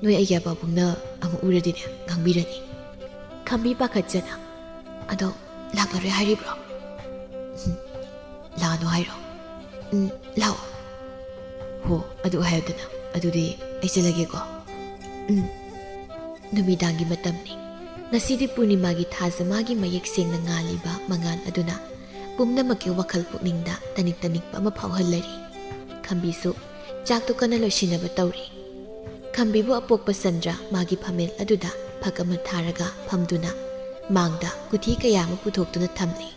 ꯅꯣꯏ ꯑꯩꯒꯤ ꯑꯄꯥꯕꯨꯡꯅ ꯑꯃꯨꯛ ꯎꯔꯗꯤꯅꯦ ꯉꯥꯡꯕꯤꯔꯅꯤ꯫ ꯈꯝꯕꯤ ꯄꯥꯈꯠꯆꯅ ꯑꯗꯣ ꯂꯥꯛꯂꯔꯣꯏ ꯍꯥꯏꯔꯤꯕ꯭ꯔꯣ? ꯂꯥꯛꯑꯅꯨ ꯍꯥꯏꯔꯣ? ꯂꯥꯛꯑꯣ꯫ ꯍꯣ ꯑꯗꯨ ꯍꯥꯏꯌꯨꯗꯅ ꯑꯗꯨꯗꯤ ꯑꯩ ꯆꯠꯂꯒꯦꯀꯣ ꯅꯨꯃꯤꯗꯥꯡꯒꯤ ꯃꯇꯝꯅꯤ ꯉꯁꯤꯗꯤ ꯄꯨꯔꯅꯤꯃꯥꯒꯤ ꯊꯥꯖ ꯃꯥꯒꯤ ꯃꯌꯦꯛ ꯁꯦꯡꯅ ꯉꯥꯜꯂꯤꯕ ꯃꯉꯥꯜ ꯑꯗꯨꯅ ꯄꯨꯝꯅꯃꯛꯀꯤ ꯋꯥꯈꯜ ꯄꯨꯛꯅꯤꯡꯗ ꯇꯅꯤꯛ ꯇꯅꯤꯛꯄ ꯑꯃ ꯐꯥꯎꯍꯜꯂꯔꯤ ꯈꯝꯕꯤꯁꯨ ꯆꯥꯛꯇꯨ ꯀꯟꯅ ꯂꯣꯏꯁꯤꯟꯅꯕ ꯇꯧꯔꯤ ꯈꯝꯕꯤꯕꯨ ꯑꯄꯣꯛꯄ ꯆꯟꯗ꯭ꯔ ꯃꯥꯒꯤ ꯐꯝꯃꯦꯜ ꯑꯗꯨꯗ ꯐꯛ ꯑꯃ ꯊꯥꯔꯒ ꯐꯝꯗꯨꯅ ꯃꯥꯡꯗ ꯀꯨꯊꯤ ꯀꯌꯥ ꯑꯃ ꯄꯨꯊꯣꯛꯇꯨꯅ ꯊꯝꯂꯤ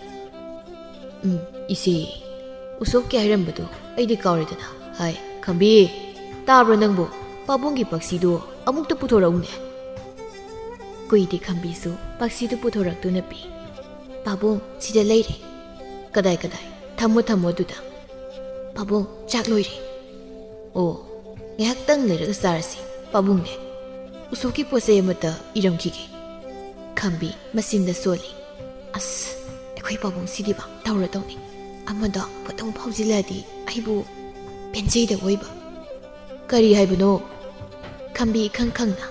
ꯏꯆꯦ ꯎꯁꯣꯞꯀꯤ ꯍꯥꯏꯔꯝꯕꯗꯣ ꯑꯩꯗꯤ ꯀꯥꯎꯔꯦꯗꯅ ꯍꯥꯏ ꯈꯝꯕꯤ ꯇꯥꯕ꯭ꯔꯣ ꯅꯪꯕꯨ ꯄꯥꯕꯨꯡꯒꯤ ꯄꯛꯁꯤꯗꯣ ꯑꯃꯨꯛꯇ ꯄꯨꯊꯣꯔꯛꯎꯅꯦ ꯀꯨꯏꯗꯤ ꯈꯝꯕꯤꯁꯨ ꯄꯛꯁꯤꯗꯨ ꯄꯨꯊꯣꯔꯛꯇꯨꯅ ꯄꯤ ꯄꯥꯕꯨꯡ ꯁꯤꯗ ꯂꯩꯔꯦ ꯀꯗꯥꯏ ꯊꯝꯃꯣ ꯑꯗꯨꯗ ꯄꯥꯕꯨꯡ ꯆꯥꯛ ꯂꯣꯏꯔꯦ ꯑꯣ ꯉꯥꯏꯍꯥꯛꯇꯪ ꯂꯩꯔꯒ ꯆꯥꯔꯁꯤ ꯄꯥꯕꯨꯡꯅꯦ ꯎꯁꯣꯞꯀꯤ ꯄꯣꯠꯆꯩ ꯑꯃꯠꯇ ꯏꯔꯝꯈꯤꯒꯦ ꯈꯝꯕꯤ ꯃꯆꯤꯟꯗ ꯁꯣꯜꯂꯤ ꯑꯁ ꯑꯩꯈꯣꯏ ꯄꯥꯕꯨꯡꯁꯤꯗꯤꯕ ꯇꯧꯔꯗꯧꯅꯤ ꯑꯃꯗꯣ ꯄꯣꯠꯇꯪ ꯐꯥꯎꯖꯤꯜꯂꯛꯑꯗꯤ ꯑꯩꯕꯨ ꯄꯦꯟꯖꯩꯗ ꯑꯣꯏꯕ ꯀꯔꯤ ꯍꯥꯏꯕꯅꯣ ꯈꯝꯕꯤ ꯏꯈꯪ ꯈꯪꯅ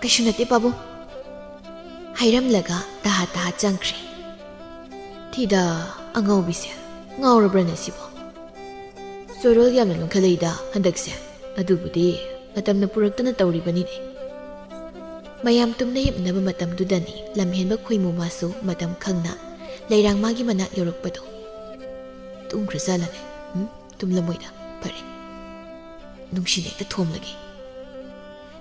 ꯀꯩꯁꯨ ꯅꯠꯇꯦ ꯄꯥꯕꯨꯡ ꯍꯥꯏꯔꯝꯂꯒ ꯇꯍꯥ ꯆꯪꯈ꯭ꯔꯦ ꯊꯤꯗ ꯑꯉꯥꯎꯕꯤꯁꯦ ꯉꯥꯎꯔꯕ꯭ꯔꯅꯦ ꯁꯤꯕꯣ ꯆꯣꯔꯣꯜ ꯌꯥꯝꯅ ꯂꯣꯟꯈꯠꯂꯛꯏꯗ ꯍꯟꯗꯛꯁꯦ ꯑꯗꯨꯕꯨꯗꯤ ꯃꯇꯝꯅ ꯄꯨꯔꯛꯇꯅ ꯇꯧꯔꯤꯕꯅꯤꯅꯦ ꯃꯌꯥꯝ ꯇꯨꯝꯅ ꯍꯤꯞꯅꯕ ꯃꯇꯝꯗꯨꯗꯅꯤ ꯂꯝꯍꯦꯟꯕ ꯈꯣꯏꯃꯨ ꯃꯥꯁꯨ ꯃꯇꯝ ꯈꯪꯅ ꯂꯩꯔꯥꯡ ꯃꯥꯒꯤ ꯃꯅꯥꯛ ꯌꯧꯔꯛꯄꯗꯣ ꯇꯨꯝꯈ꯭ꯔꯖꯥꯠꯂꯅꯦ ꯇꯨꯝꯂꯝꯃꯣꯏꯗ ꯐꯔꯦ ꯅꯨꯡꯁꯤꯅ ꯍꯦꯛꯇ ꯊꯣꯝꯂꯒꯦ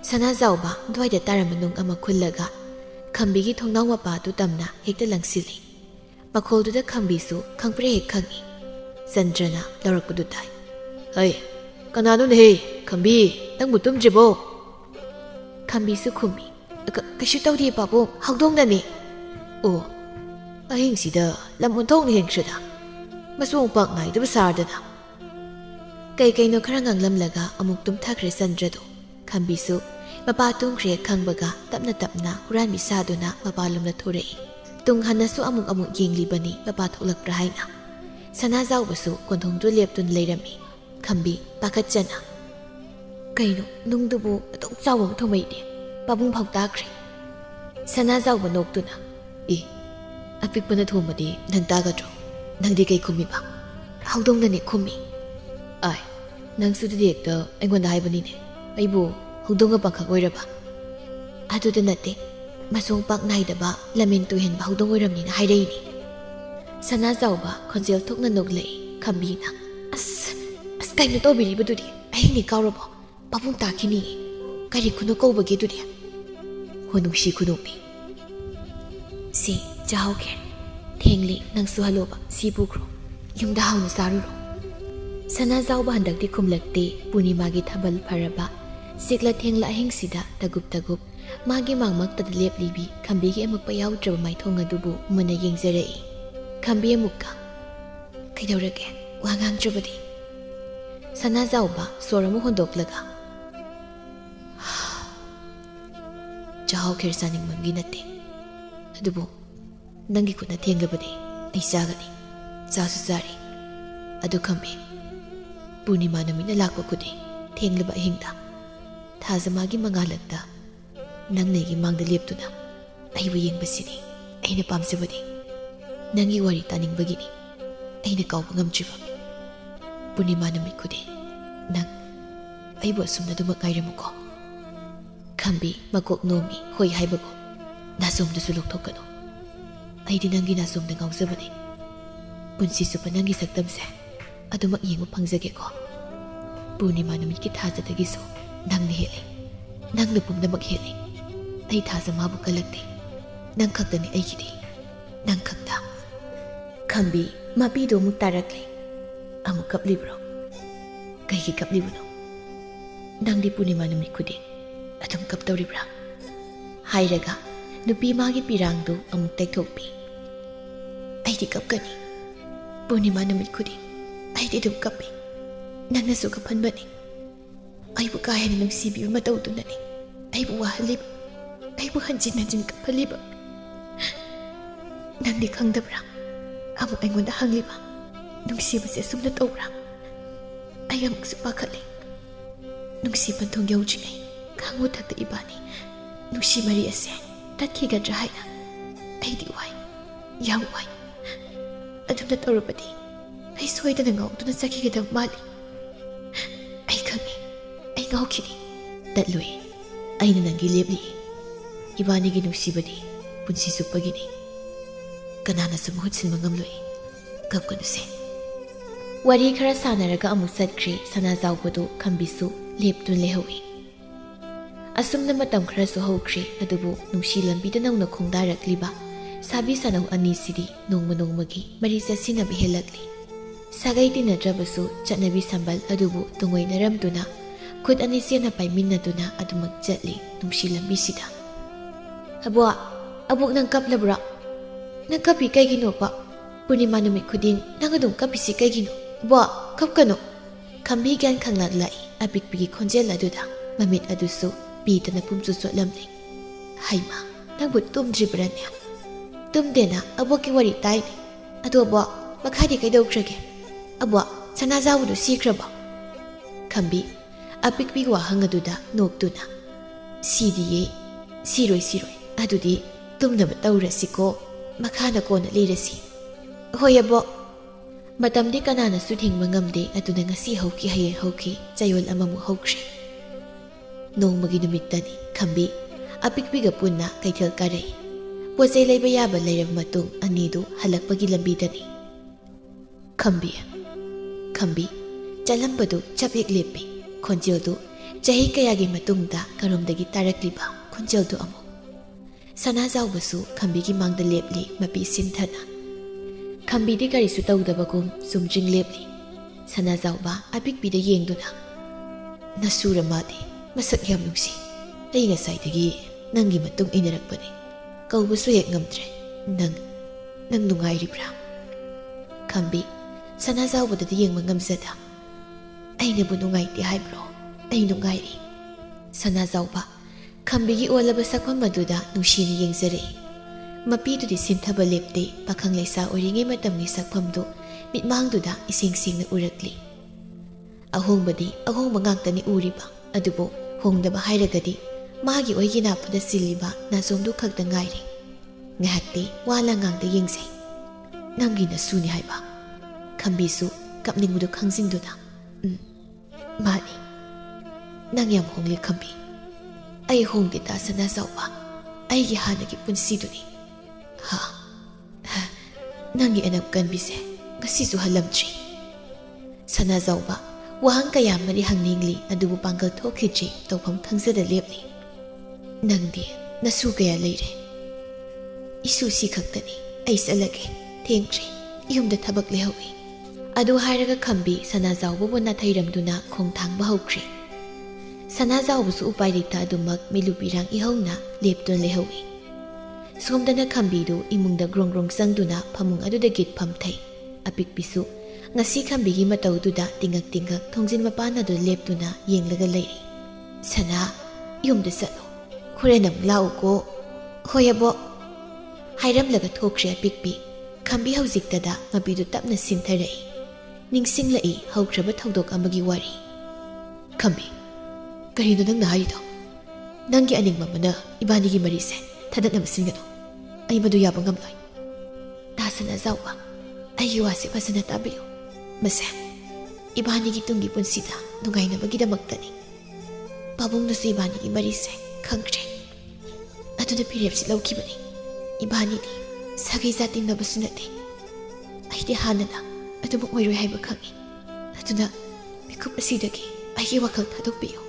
ꯁꯅꯥꯖꯥꯎꯕ ꯑꯗꯨꯋꯥꯏꯗ ꯇꯥꯔꯝꯕ ꯅꯨꯡ ꯑꯃ ꯈꯨꯜꯂꯒ ꯈꯝꯕꯤꯒꯤ ꯊꯣꯡꯅꯥꯎ ꯃꯄꯥꯗꯨ ꯇꯝꯅ ꯍꯦꯛꯇ ꯂꯪꯁꯤꯜꯂꯤ ꯃꯈꯣꯜꯗꯨꯗ ꯈꯝꯕꯤꯁꯨ ꯈꯪꯄ꯭ꯔꯦ ꯍꯦꯛ ꯈꯪꯉꯤ ꯆꯟꯗ꯭ꯔꯅ ꯂꯧꯔꯛꯄꯗꯨ ꯇꯥꯏ ꯍꯩ ꯀꯅꯥꯅꯣꯅꯦꯍꯦ ꯈꯝꯕꯤ ꯅꯪꯕꯨ ꯇꯨꯝꯗ꯭ꯔꯤꯕꯣ ꯈꯝꯕꯤꯁꯨ ꯈꯨꯝꯃꯤ ꯀꯩꯁꯨ ꯇꯧꯗꯦ ꯄꯥꯕꯨꯡ ꯍꯧꯗꯣꯡꯅꯅꯤ ꯑꯣ ꯑꯍꯤꯡꯁꯤꯗ ꯂꯝ ꯑꯣꯟꯊꯣꯛꯅ ꯍꯦꯟꯈ꯭ꯔꯦꯗ ꯃꯆꯣꯡ ꯄꯥꯛ ꯅꯥꯏꯗꯕ ꯁꯥꯔꯗꯅ ꯀꯩꯅꯣ ꯈꯔ ꯉꯥꯡꯂꯝꯂꯒ ꯑꯃꯨꯛ ꯇꯨꯝꯊꯈ꯭ꯔꯦ ꯆꯟꯗ꯭ꯔꯗꯣ ꯈꯝꯕꯤꯁꯨ ꯃꯄꯥ ꯇꯨꯝꯈ꯭ꯔꯦ ꯈꯪꯕꯒ ꯇꯞꯅ ꯍꯨꯔꯥꯟꯕꯤ ꯁꯥꯗꯨꯅ ꯃꯄꯥꯂꯣꯝꯗ ꯊꯣꯔꯛꯏ ꯇꯨꯡ ꯍꯟꯅꯁꯨ ꯑꯃꯨꯛ ꯌꯦꯡꯂꯤꯕꯅꯤ ꯃꯄꯥ ꯊꯣꯛꯂꯛꯄ꯭ꯔꯥ ꯍꯥꯏꯅ ꯁꯅꯥꯖꯥꯎꯕꯁꯨ ꯀꯣꯟꯊꯣꯡꯗꯨ ꯂꯦꯞꯇꯨꯅ ꯂꯩꯔꯝꯃꯤ ꯈꯝꯕꯤ ꯄꯥꯈꯠꯆꯅ ꯀꯩꯅꯣ ꯅꯨꯡꯗꯨꯕꯨ ꯑꯗꯨꯛ ꯆꯥꯎꯕ ꯑꯃ ꯊꯣꯡꯃꯩꯗꯤ ꯄꯥꯕꯨꯡ ꯐꯥꯎ ꯇꯥꯈ꯭ꯔꯦ ꯁꯅꯥꯖꯥꯎꯕ ꯅꯣꯛꯇꯨꯅ ꯑꯄꯤꯛꯄꯅ ꯊꯣꯡꯕꯗꯤ ꯅꯪ ꯇꯥꯒꯗ꯭ꯔꯣ ꯅꯪꯗꯤ ꯀꯩ ꯈꯨꯝꯃꯤꯕ ꯍꯧꯗꯣꯡꯅꯅꯦ ꯈꯨꯝꯃꯤ ꯅꯪꯁꯨ ꯑꯗꯨꯗꯤ ꯍꯦꯛꯇ ꯑꯩꯉꯣꯟꯗ ꯍꯥꯏꯕꯅꯤꯅꯦ ꯑꯩꯕꯨ ꯍꯧꯗꯣꯡꯒ ꯄꯥꯈꯛ ꯑꯣꯏꯔꯕ ꯑꯗꯨꯗ ꯅꯠꯇꯦ ꯃꯆꯣꯡ ꯄꯥꯛ ꯅꯥꯏꯗꯕ ꯂꯝꯃꯦꯟ ꯇꯨꯍꯦꯟꯕ ꯍꯧꯗꯣꯡ ꯑꯣꯏꯔꯝꯅꯤꯅ ꯍꯥꯏꯔꯛꯏꯅꯤ ꯁꯅꯥꯖꯥꯎꯕ ꯈꯣꯟꯖꯦꯜ ꯊꯣꯛꯅ ꯅꯣꯛꯂꯛꯏ ꯈꯝꯕꯤꯅ ꯑꯁ ꯀꯩꯅꯣ ꯇꯧꯕꯤꯔꯤꯕꯗꯨꯗꯤ ꯑꯍꯤꯡꯅꯤ ꯀꯥꯎꯔꯕꯣ ꯄꯥꯕꯨꯡ ꯇꯥꯈꯤꯅꯤ ꯀꯔꯤ ꯈꯨꯅꯣ ꯀꯧꯕꯒꯦ ꯑꯗꯨꯗꯤ ꯍꯣ ꯅꯨꯡꯁꯤ ꯈꯨꯅꯣꯛꯅꯤ ꯁꯤ ꯆꯥꯍꯧꯒꯦ ꯊꯦꯡꯂꯤ ꯅꯪꯁꯨ ꯍꯜꯂꯣꯕ ꯁꯤ ꯄꯨꯈ꯭ꯔꯣ ꯌꯨꯝꯗ ꯍꯥꯎꯅ ꯆꯥꯔꯨꯔꯣ ꯁꯅꯥꯖꯥꯎꯕ ꯍꯟꯗꯛꯇꯤ ꯈꯨꯝꯂꯛꯇꯦ ꯄꯨꯔꯅꯤꯃꯥꯒꯤ ꯊꯥꯕꯜ ꯐꯔꯕ ꯁꯤꯛꯂ ꯊꯦꯡꯂ ꯑꯍꯤꯡꯁꯤꯗ ꯇꯒꯨꯞ ꯃꯥꯒꯤ ꯃꯥꯡꯃꯛꯇꯗ ꯂꯦꯞꯂꯤꯕꯤ ꯈꯝꯕꯤꯒꯤ ꯑꯃꯛꯄ ꯌꯥꯎꯗ꯭ꯔꯕ ꯃꯥꯏꯊꯣꯡ ꯑꯗꯨꯕꯨ ꯃꯨꯟꯅ ꯌꯦꯡꯖꯔꯛꯏ ꯈꯝꯕꯤ ꯑꯃꯨꯛꯀ ꯀꯩꯗꯧꯔꯒꯦ ꯋꯥ ꯉꯥꯡꯗ꯭ꯔꯕꯗꯤ ꯁꯅꯥꯖꯥꯎꯕ ꯁꯣꯔ ꯑꯃ ꯍꯣꯟꯗꯣꯛꯂꯒ ꯆꯥꯍꯥꯎ ꯈꯦꯔ ꯆꯥꯅꯤꯡꯕꯒꯤ ꯅꯠꯇꯦ ꯑꯗꯨꯕꯨ ꯅꯪꯒꯤ ꯈꯨꯠꯅ ꯊꯦꯡꯂꯕꯗꯤ ꯑꯩ ꯆꯥꯒꯅꯤ ꯆꯥꯁꯨ ꯆꯥꯔꯤ ꯑꯗꯨ ꯈꯝꯕꯤ ꯄꯨꯔꯅꯤꯃꯥ ꯅꯨꯃꯤꯠꯅ ꯂꯥꯛꯄ ꯈꯨꯗꯤꯡ ꯊꯦꯡꯂꯕ ꯑꯍꯤꯡꯗ ꯊꯥꯖ ꯃꯥꯒꯤ ꯃꯉꯥꯜꯂꯛꯇ ꯅꯪꯅ ꯑꯩꯒꯤ ꯃꯥꯡꯗ ꯂꯦꯞꯇꯨꯅ ꯑꯩꯕꯨ ꯌꯦꯡꯕꯁꯤꯅꯤ ꯑꯩꯅ ꯄꯥꯝꯖꯕꯗꯤ ꯅꯪꯒꯤ ꯋꯥꯔꯤ ꯇꯥꯅꯤꯡꯕꯒꯤꯅꯤ ꯑꯩꯅ ꯀꯥꯎꯕ ꯉꯝꯗ꯭ꯔꯤꯕ ꯄꯨꯔꯅꯤꯃꯥ ꯅꯨꯃꯤꯠ ꯈꯨꯗꯤꯡ ꯅꯪ ꯑꯩꯕꯨ ꯑꯁꯨꯝꯅ ꯑꯗꯨꯃꯛ ꯉꯥꯏꯔꯝꯃꯨꯀꯣ ꯈꯝꯕꯤ ꯃꯀꯣꯛ ꯅꯣꯝꯃꯤ ꯍꯣꯏ ꯍꯥꯏꯕꯒꯨꯝ ꯅꯥꯆꯣꯝꯗꯨꯁꯨ ꯂꯧꯊꯣꯛꯀꯅꯨ ꯑꯩꯗꯤ ꯅꯪꯒꯤ ꯅꯥꯆꯣꯝꯗ ꯉꯥꯎꯖꯕꯅꯤ ꯄꯨꯟꯁꯤ ꯆꯨꯞꯄ ꯅꯪꯒꯤ ꯁꯛꯇꯝꯁꯦ ꯑꯗꯨꯃꯛ ꯌꯦꯡꯕ ꯐꯪꯖꯒꯦꯀꯣ ꯄꯨꯔꯅꯤꯃꯥ ꯅꯨꯃꯤꯠꯀꯤ ꯊꯥꯖꯗꯒꯤꯁꯨ ꯅꯪꯅ ꯍꯦꯜꯂꯤ ꯅꯪꯅ ꯄꯨꯝꯅꯃꯛ ꯍꯦꯜꯂꯤ ꯑꯩ ꯊꯥꯖ ꯃꯥꯕꯨ ꯀꯜꯂꯛꯇꯦ ꯅꯪ ꯈꯛꯇꯅꯤ ꯑꯩꯒꯤꯗꯤ ꯅꯪ ꯈꯛꯇ ꯈꯝꯕꯤ ꯃꯄꯤꯗꯣ ꯑꯃꯨꯛ ꯇꯥꯔꯛꯂꯤ ꯑꯃꯨꯛ ꯀꯞꯂꯤꯕ꯭ꯔꯣ ꯀꯩꯒꯤ ꯀꯞꯂꯤꯕꯅꯣ ꯅꯪꯗꯤ ꯄꯨꯔꯅꯤꯃꯥ ꯅꯨꯃꯤꯠ ꯈꯨꯗꯤꯡ ꯑꯗꯨꯝ ꯀꯞꯇꯧꯔꯤꯕ꯭ꯔꯥ ꯍꯥꯏꯔꯒ ꯅꯨꯄꯤ ꯃꯥꯒꯤ ꯄꯤꯔꯥꯡꯗꯨ ꯑꯃꯨꯛ ꯇꯩꯊꯣꯛꯄꯤ ꯑꯩꯗꯤ ꯀꯞꯀꯅꯤ ꯄꯨꯔꯅꯤꯃꯥ ꯅꯨꯃꯤꯠ ꯈꯨꯗꯤꯡ ꯑꯩꯗꯤ ꯑꯗꯨꯝ ꯀꯞꯄꯤ ꯅꯪꯅꯁꯨ ꯀꯞꯍꯟꯕꯅꯤ ꯑꯩꯕꯨ ꯀꯥ ꯍꯦꯟꯅ ꯅꯨꯡꯁꯤꯕꯤꯕ ꯃꯇꯧꯗꯨꯅꯅꯤ ꯑꯩꯕꯨ ꯋꯥꯍꯜꯂꯤꯕ ꯑꯩꯕꯨ ꯍꯟꯖꯤꯟ ꯀꯞꯍꯜꯂꯤꯕ ꯅꯪꯗꯤ ꯈꯪꯗꯕ꯭ꯔꯥ ꯑꯃꯨꯛ ꯑꯩꯉꯣꯟꯗ ꯍꯪꯂꯤꯕ ꯅꯨꯡꯁꯤꯕꯁꯦ ꯑꯁꯨꯝꯅ ꯇꯧꯕ꯭ꯔꯥ ꯑꯩ ꯑꯃꯨꯛꯁꯨ ꯄꯥꯈꯠꯂꯤ ꯅꯨꯡꯁꯤ ꯄꯟꯊꯨꯡ ꯌꯧꯗ꯭ꯔꯤꯉꯩ ꯈꯥꯡꯉꯨꯊꯛꯇ ꯏꯕꯥꯅꯤ ꯅꯨꯡꯁꯤ ꯃꯔꯤ ꯑꯁꯦ ꯇꯠꯈꯤꯒꯗ꯭ꯔꯥ ꯍꯥꯏꯅ ꯑꯩꯗꯤ ꯋꯥꯏ ꯌꯥꯝ ꯋꯥꯏ ꯑꯗꯨꯝꯅ ꯇꯧꯔꯕꯗꯤ ꯑꯩ ꯁꯣꯏꯗꯅ ꯉꯥꯎꯗꯨꯅ ꯆꯠꯈꯤꯒꯗꯕ ꯃꯥꯜꯂꯤ ꯑꯩ ngaukhini tatloi aina nangi lepli ibani gi nusibadi punsi supagini kanana su muhut sin mangam loi kap kanuse wari khara sanaraga amu satkhri sana zawbodu khambisu leptun lehawi asumna matam khara su hawkhri adubu nungsi lambi da nangna khongdarakliba sabi sanau ani sidi nongmagi mari jasina bihelakli sagai tinadrabasu chatnabi sambal adubu tungoi naramduna khud ani sena paiminaduna adumak chatli nungsi lambi sida abwa abuk nang kaplabra nang kapi kaigino pa purnima numit khuding nang adum kapisi kaigino bwa kapkano khambi gan khanglak lai apikpigi khonjel aduda mamit adusu pidana pumchu sotlamli haima nang but tumdribranya tumdena aboki wari taini adu abwa makhadi kaidaukrage abwa sanazawudu sikraba khambi apikpi wa hangaduda noktuna sidiye siroi adudi tumnaba tawrasiko makhana kona lirasi hoyabo matamdi kanana su thingma ngamde aduna ngasi hauki haye hauki chayol amamu haukre nongmagi numittani khambi apikpiga punna kaithel karai posei leiba yaba leirab matung anidu halakpagi lambidani khambi chalambadu chapek lepi khonjeldu chahi kayagi matungda karomdagi tarakliba khonjeldu amu sanazawbasu khambigi mangda lepli mapi sinthana khambidi karisu tawdabagum sumjing lepli sanazawba apikpida yengduna nasura madi masak yam nungsi ai ngasaidagi nangi matung inarakpani kaubasu hek ngamtre nang nungairibra khambi sanazawbadadi yengma ngamzada ainabu nungaiti haibro ai nungairi sanazawba khambigi olaba sakpam maduda nungshini yengzare mapidudi sinthaba lepte pakhang leisa oringe matamni sakpamdu mitmangduda ising singna urakli ahongba ngangtani uriba adubo hongdaba hairagadi magi oigina puda siliba nasomdu khakta ngairi ngahakte wala ngangda yengse nangi na suni haiba khambisu kapningmudu khangjingduna mani nang yam hongli khambi ai hongde ta sanazawba aigi hanagi punsiduni ha nangi anap kanbise ngasisu halamtri sanazawba wahang kaya mari hangningli adubu pangkal thokidri tawpham khangzada lepli nangdi nasu kaya leire isu si khaktani ai salage thengkri yumda thabak lehawi adu hairaga khambi sanazawbu bonna thairamduna khongthangba hawkri sanazawbusu upairita adumak milupirang ihawna lepton lehawi somdana khambidu imungda grong sangduna phamung aduda git phamthai apikpisu ngasi khambigi matawduda tingak thongjin mapana do leptuna yenglaga leiri sana yumda salo khurenam lauko hoyabo hairamlaga thokre apikpi khambi haujiktada mabidu tapna sintharai ningsinglai haukraba thodok amagi wari khambi karino nang na harido nangi aning mamana ibanigi marise thadatna masingano ai madu yaba ngamloi tasana zawwa ai wase fasana tabiyo masa ibanigi tungi punsida nungaina bagidamaktani babung nasu ibanigi marise khangre aduna pirepsi laukibani ibanini sagai zatin nabasunate aide hanana adumuk moiroi haiba khangi aduna mikup asidagi aigi wakal thadokpiyo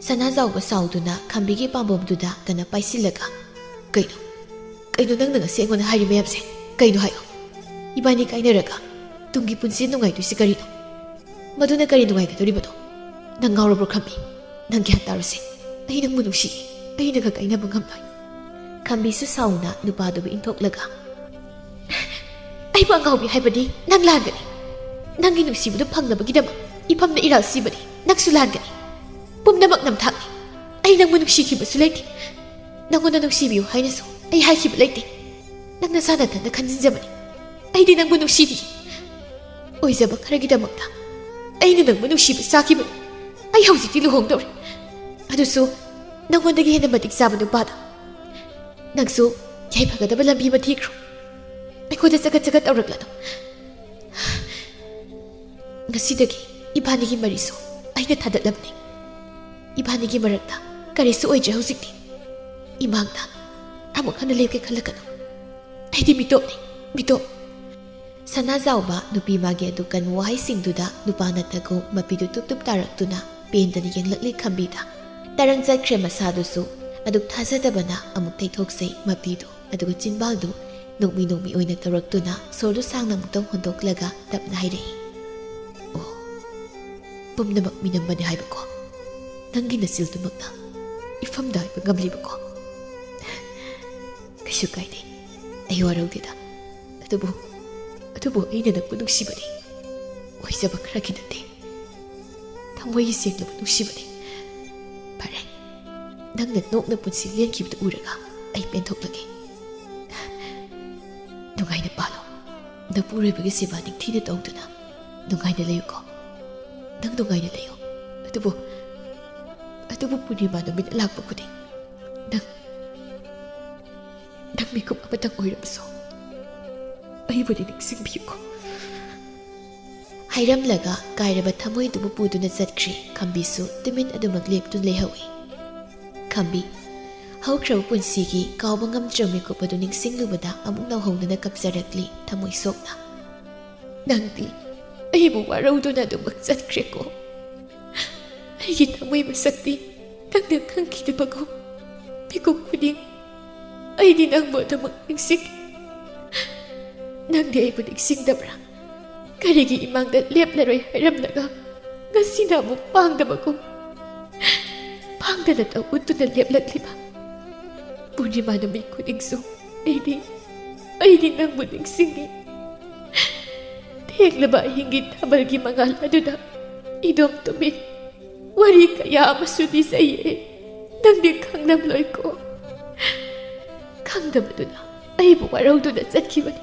sanazawba sauduna khambigi pambomduda kana paisilaga kaino nang nang se ngona hari mayamse kaino hayo ibani kainaraga tungi punsi nungai tu sikarino maduna kari nungai ka toribado nang ngawrabro khambi nang gyan taruse ai nang munusi ai naga kaina bangamloi khambi su sauna nupadu inthoklaga ai ba ngawbi haibadi nang lagani nangi nusibudu phanglabagidam ipamna iral sibadi naksu lagani pumnamak namthakni ai nang munusi kibasu leiti nangona nusibiu hainasu ai haikib leiti nang nasana tanda khanjinjabani ai di nang munusidi oizaba kharagidamakta aina nang munusiba sakibani ai haujiki luhongdore adusu nangondagi hena matik saba nupada nangsu yaifagadaba lambi ma thikro aikoda chagat auraklano ngasidagi ibanigi mariso aina thadatlabni इबानीगी मरक्ता करिसु ओइजे हौजिक्ति इमांगदा अमुक हन लेपके खलकनो आइदि मिटोप सनाजाउबा नुपी मागे दुकन वाई सिंगदुदा नुपाना तगो मपिदु तुप तारक्तुना पेंदनी यंगलकली खंबीदा तरंग चक्रे मसादुसु अदुक थाजदबना अमुक तैथोक्से मपिदु अदुग चिनबालदु नोमी ओइना तौरक्तुना सोरदु सांगना मुक्तम होंदोक्लगा तपना हाइरई ओ पुमनमक मिनम्बने हाइबको नंगी नसिलदुमकना इफमदा हाइब ngамलिबको कइसु काइदे अय वारौदेदा अदुबो अइना नंबु नुंसिबने ओइजब खराखि नते थमोइगि सेंगलबु नुंसिबने फरे नंगना नोकना पुंसि लेनखिबदु उरगा अइ पेंथोक्लगे नुंगाइना पालो नपुरैबगे सेवा निंथिना तौदुना नुंगाइना लेयुको नंग नुंगाइना लेयो अदुबो पूर्णिमा नुमित लाक्पा खुदि नंग मिकुप अमतंग ओइरबसो अइबुदि निंसिंबियुको हाइरमलगा काइरबा थमोइदुबु पुदुना चटख्रि खंबीसु तुमिन अदुमक लेपतुन लेहौइ खंबी हौख्रब पुंसिगी काउबा ngamdramikup निंसिंगलुबदा अमुक नौहौनना कपजरक्ली थमोइ सोकना नंगदी अइबु वारौदुना अदुमक चटख्रेको अइगी थमोइ मसक्ति नंगना खंखिदबगो मिकुप खुदिंग अइदि नंगबु अदुमक निंसिंग नंगदि अइबु निंसिंगदब्रा करिगी इमांगदा लेपलरोइ हाइरमलगा ngasiना अमुक पांगदबगो पांगदना तौ उतुना लेपलक्लिबा पूर्णिमा नुमित खुदिंगसु अइदि नंगबु निंसिंगी थेंगलबा अहिंगी थबलगी मंगाल अदुदा इदोम तुमित वरी कया अमसु दिसैये नंगदि खंगनमलोइको खंगदबदुना अइबु वारौदुना चटखिबनि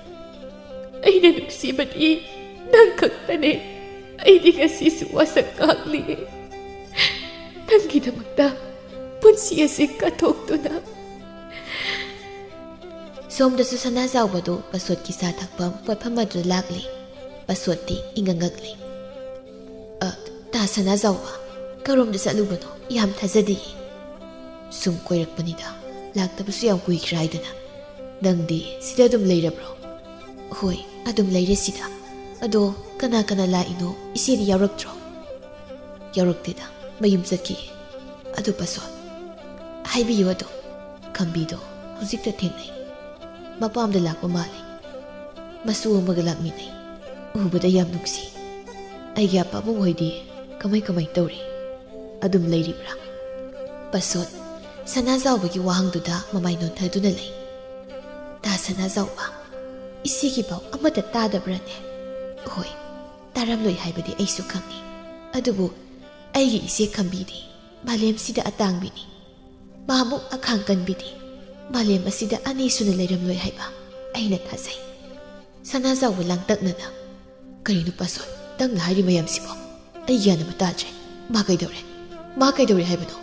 अइना नुंसिबदि नंग खक्तने अइदि ngasisu wasang kakliye नंगीदमक्ता पुंसि असे कथोक्तुना सोमदसु सनाजाउबदो पसोदकी सा थकपम पोटफमदु लाक्ले पसोदती इंगंगकले ता सनाजाउबा करोमदु चलुबनो याम थाजदि सुम कोइरकपनिदा लाक्तबसु याम कुइख्राइदना नंगदि सिदा दुम लेरब्रो होय अदुम लेरे सिदा अदो कना कना लाइनो इसेदि यावरक्त्रो यावरक्तेदा मयुम चटकी अदु पसोद हाइबियो अदो खंबीदो हुजिक्ता थेंगनै मपामदा लाक्पा माले मसु अमगा लाक्मिनै उबदा याम नुंसी अइगी अपाबुंग होइदि कमाई तौरी अदुम लेरिब्रा पसोद सनाजाउबगी वाहंगदुदा ममाइ नोंथदुना लै ता सनाजाउबा इसेगी पाउ अमता तादब्राने होय तारमलोइ हाइबदि अइसु खंगी अदुबु अइगी इसे खंबीदि मालेमसिदा अतांगबिनि मामुक अखांग कनबिदि मालेम असिदा अनी सुना लेरमलोइ हाइबा अइना थाजै सनाजाउबा लांतकनना करिनु पसोद तंगना हाइरि मयामसिबो अइ ग्यानबा ताद्रे मा कइदौरे हाइबनो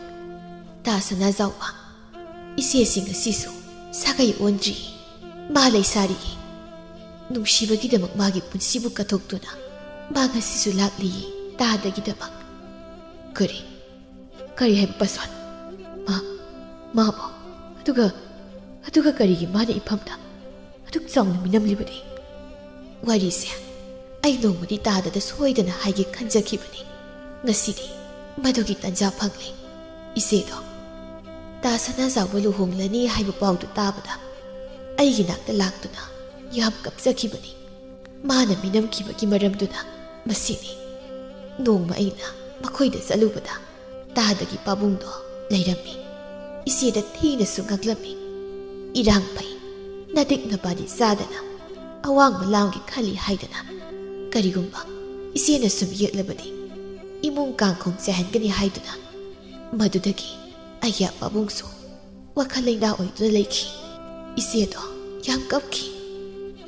ता सनाजाउबा इसेसिंग असिसु सागै ओनद्रि मा लैसारि नुंसिबगिदमक मागी पुंसिबु कथोक्तुना मा ngasisu लाक्लि तादगिदमक करी हाइबा पसोद माबो अदुगा करिगी माने इफमदा अदुक चाउना मिनमलिबदि वारिसे अइ नोंमदि ताददा सोइदना हाइगे खंजखिबनि ngasiदी मदुगी तंजा फंगले इसेदो ता सनाजाउबा लुहोंगलनि हाइबा पाउदु ताबदा अइगी नाक्ता लाक्तुना याम कपजखिबनि माना मिनमखिबगी मरमदुना मसिनी नोंमा अइना मखोइदा चलुबदा तादगी पाबुंगदो लेरमि इसेदा थीनसु ngaklammi irang pai nadik napadi sadana awang malangi khali haidana karigumba isena sum yeklabadi imung kangkhong chahangani haiduna madudagi aya pabungsu wakhalaina oiduna leikhi isedo yam kapki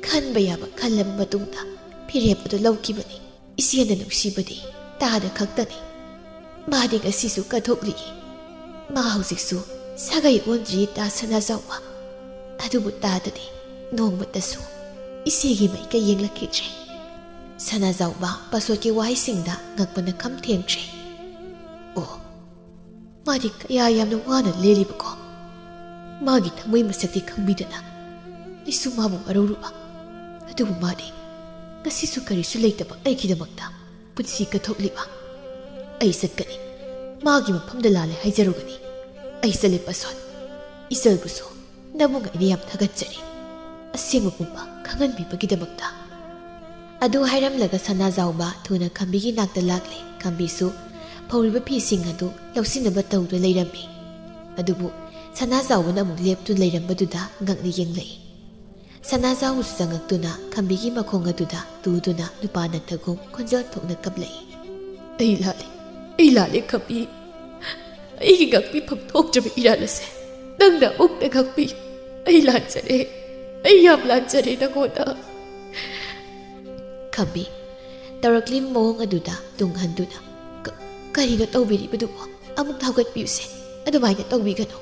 khanba yaba khallam matungda phirep adu laukibani isena nuksibadi tada khaktani madi ngasisu kathokli ma hausiksu sagai ondri ta sanazawa adubu tadadi nongmatasu isegi mai ka yenglakhitre sanazawa pasoki waisingda ngakpana kham thengtre o ꯃꯥꯗꯤ ꯀꯌꯥ ꯌꯥꯝꯅ ꯋꯥꯅ ꯂꯦꯜꯂꯤꯕꯀꯣ ꯃꯥꯒꯤ ꯊꯃꯣꯏ ꯃꯁꯛꯇꯤ ꯈꯪꯕꯤꯗꯅ ꯑꯩꯁꯨ ꯃꯥꯕꯨ ꯋꯥꯔꯧꯔꯨꯕ ꯑꯗꯨꯕꯨ ꯃꯥꯗꯤ ꯉꯁꯤꯁꯨ ꯀꯔꯤꯁꯨ ꯂꯩꯇꯕ ꯑꯩꯒꯤꯗꯃꯛꯇ ꯄꯨꯟꯁꯤ ꯀꯠꯊꯣꯛꯂꯤꯕ ꯑꯩ ꯆꯠꯀꯅꯤ ꯃꯥꯒꯤ ꯃꯐꯝꯗ ꯂꯥꯜꯂꯦ ꯍꯥꯏꯖꯔꯨꯒꯅꯤ ꯑꯩ ꯆꯠꯂꯦ ꯄꯁꯣꯟ ꯏꯆꯜꯕꯨꯁꯨ ꯅꯕꯨꯡ ꯑꯩꯅ ꯌꯥꯝ ꯊꯥꯒꯠꯆꯔꯤ ꯑꯁꯦꯡꯕ ꯄꯨꯝꯕ ꯈꯪꯍꯟꯕꯤꯕꯒꯤꯗꯃꯛꯇ ꯑꯗꯨ ꯍꯥꯏꯔꯝꯂꯒ ꯁꯅꯥꯖꯥꯎꯕ ꯊꯨꯅ ꯈꯝꯕꯤꯒꯤ ꯅꯥꯛꯇ ꯂꯥꯛꯂꯦ ꯈꯝꯕꯤꯁꯨ ꯐꯧꯔꯤꯕ ꯐꯤꯁꯤꯡ ꯑꯗꯨ ꯂꯧꯁꯤꯟꯅꯕ ꯇꯧꯗꯨꯅ ꯂꯩꯔꯝꯃꯤ ꯑꯗꯨꯕꯨ ꯁꯅꯥꯖꯥꯎꯕꯅ ꯑꯃꯨꯛ ꯂꯦꯞꯇꯨꯅ ꯂꯩꯔꯝꯕꯗꯨꯗ ꯉꯛꯅ ꯌꯦꯡꯂꯛꯏ ꯁꯅꯥꯖꯥꯎꯕꯁꯨ ꯆꯪꯉꯛꯇꯨꯅ ꯈꯝꯕꯤꯒꯤ ꯃꯈꯣꯡ ꯑꯗꯨꯗ ꯇꯨꯗꯨꯅ ꯅꯨꯄꯥ ꯅꯠꯇꯒꯨꯝ ꯈꯣꯟꯖꯦꯜ ꯊꯣꯛꯅ ꯀꯞꯂꯛꯏ ꯑꯩ ꯂꯥꯜꯂꯦ ꯈꯝꯕꯤ ꯑꯩꯒꯤ ꯉꯥꯛꯄꯤꯐꯝ ꯊꯣꯛꯇ꯭ꯔꯕ ꯏꯔꯥꯜ ꯑꯁꯦ ꯅꯪꯅ ꯑꯃꯨꯛꯇ ꯉꯥꯛꯄꯤ ꯑꯩ ꯂꯥꯟꯖꯔꯦ ꯑꯩ ꯌꯥꯝ ꯂꯥꯟꯖꯔꯦ ꯅꯪꯉꯣꯟꯗ ꯈꯝꯕꯤ ꯇꯧꯔꯛꯂꯤ ꯃꯑꯣꯡ ꯑꯗꯨꯗ ꯇꯨꯡꯍꯟꯗꯨꯅ ꯀꯔꯤꯅꯣ ꯇꯧꯕꯤꯔꯤꯕꯗꯨꯕꯣ ꯑꯃꯨꯛ ꯍꯧꯒꯠꯄꯤꯌꯨꯁꯦ ꯑꯗꯨꯃꯥꯏꯅ ꯇꯧꯕꯤꯒꯅꯨ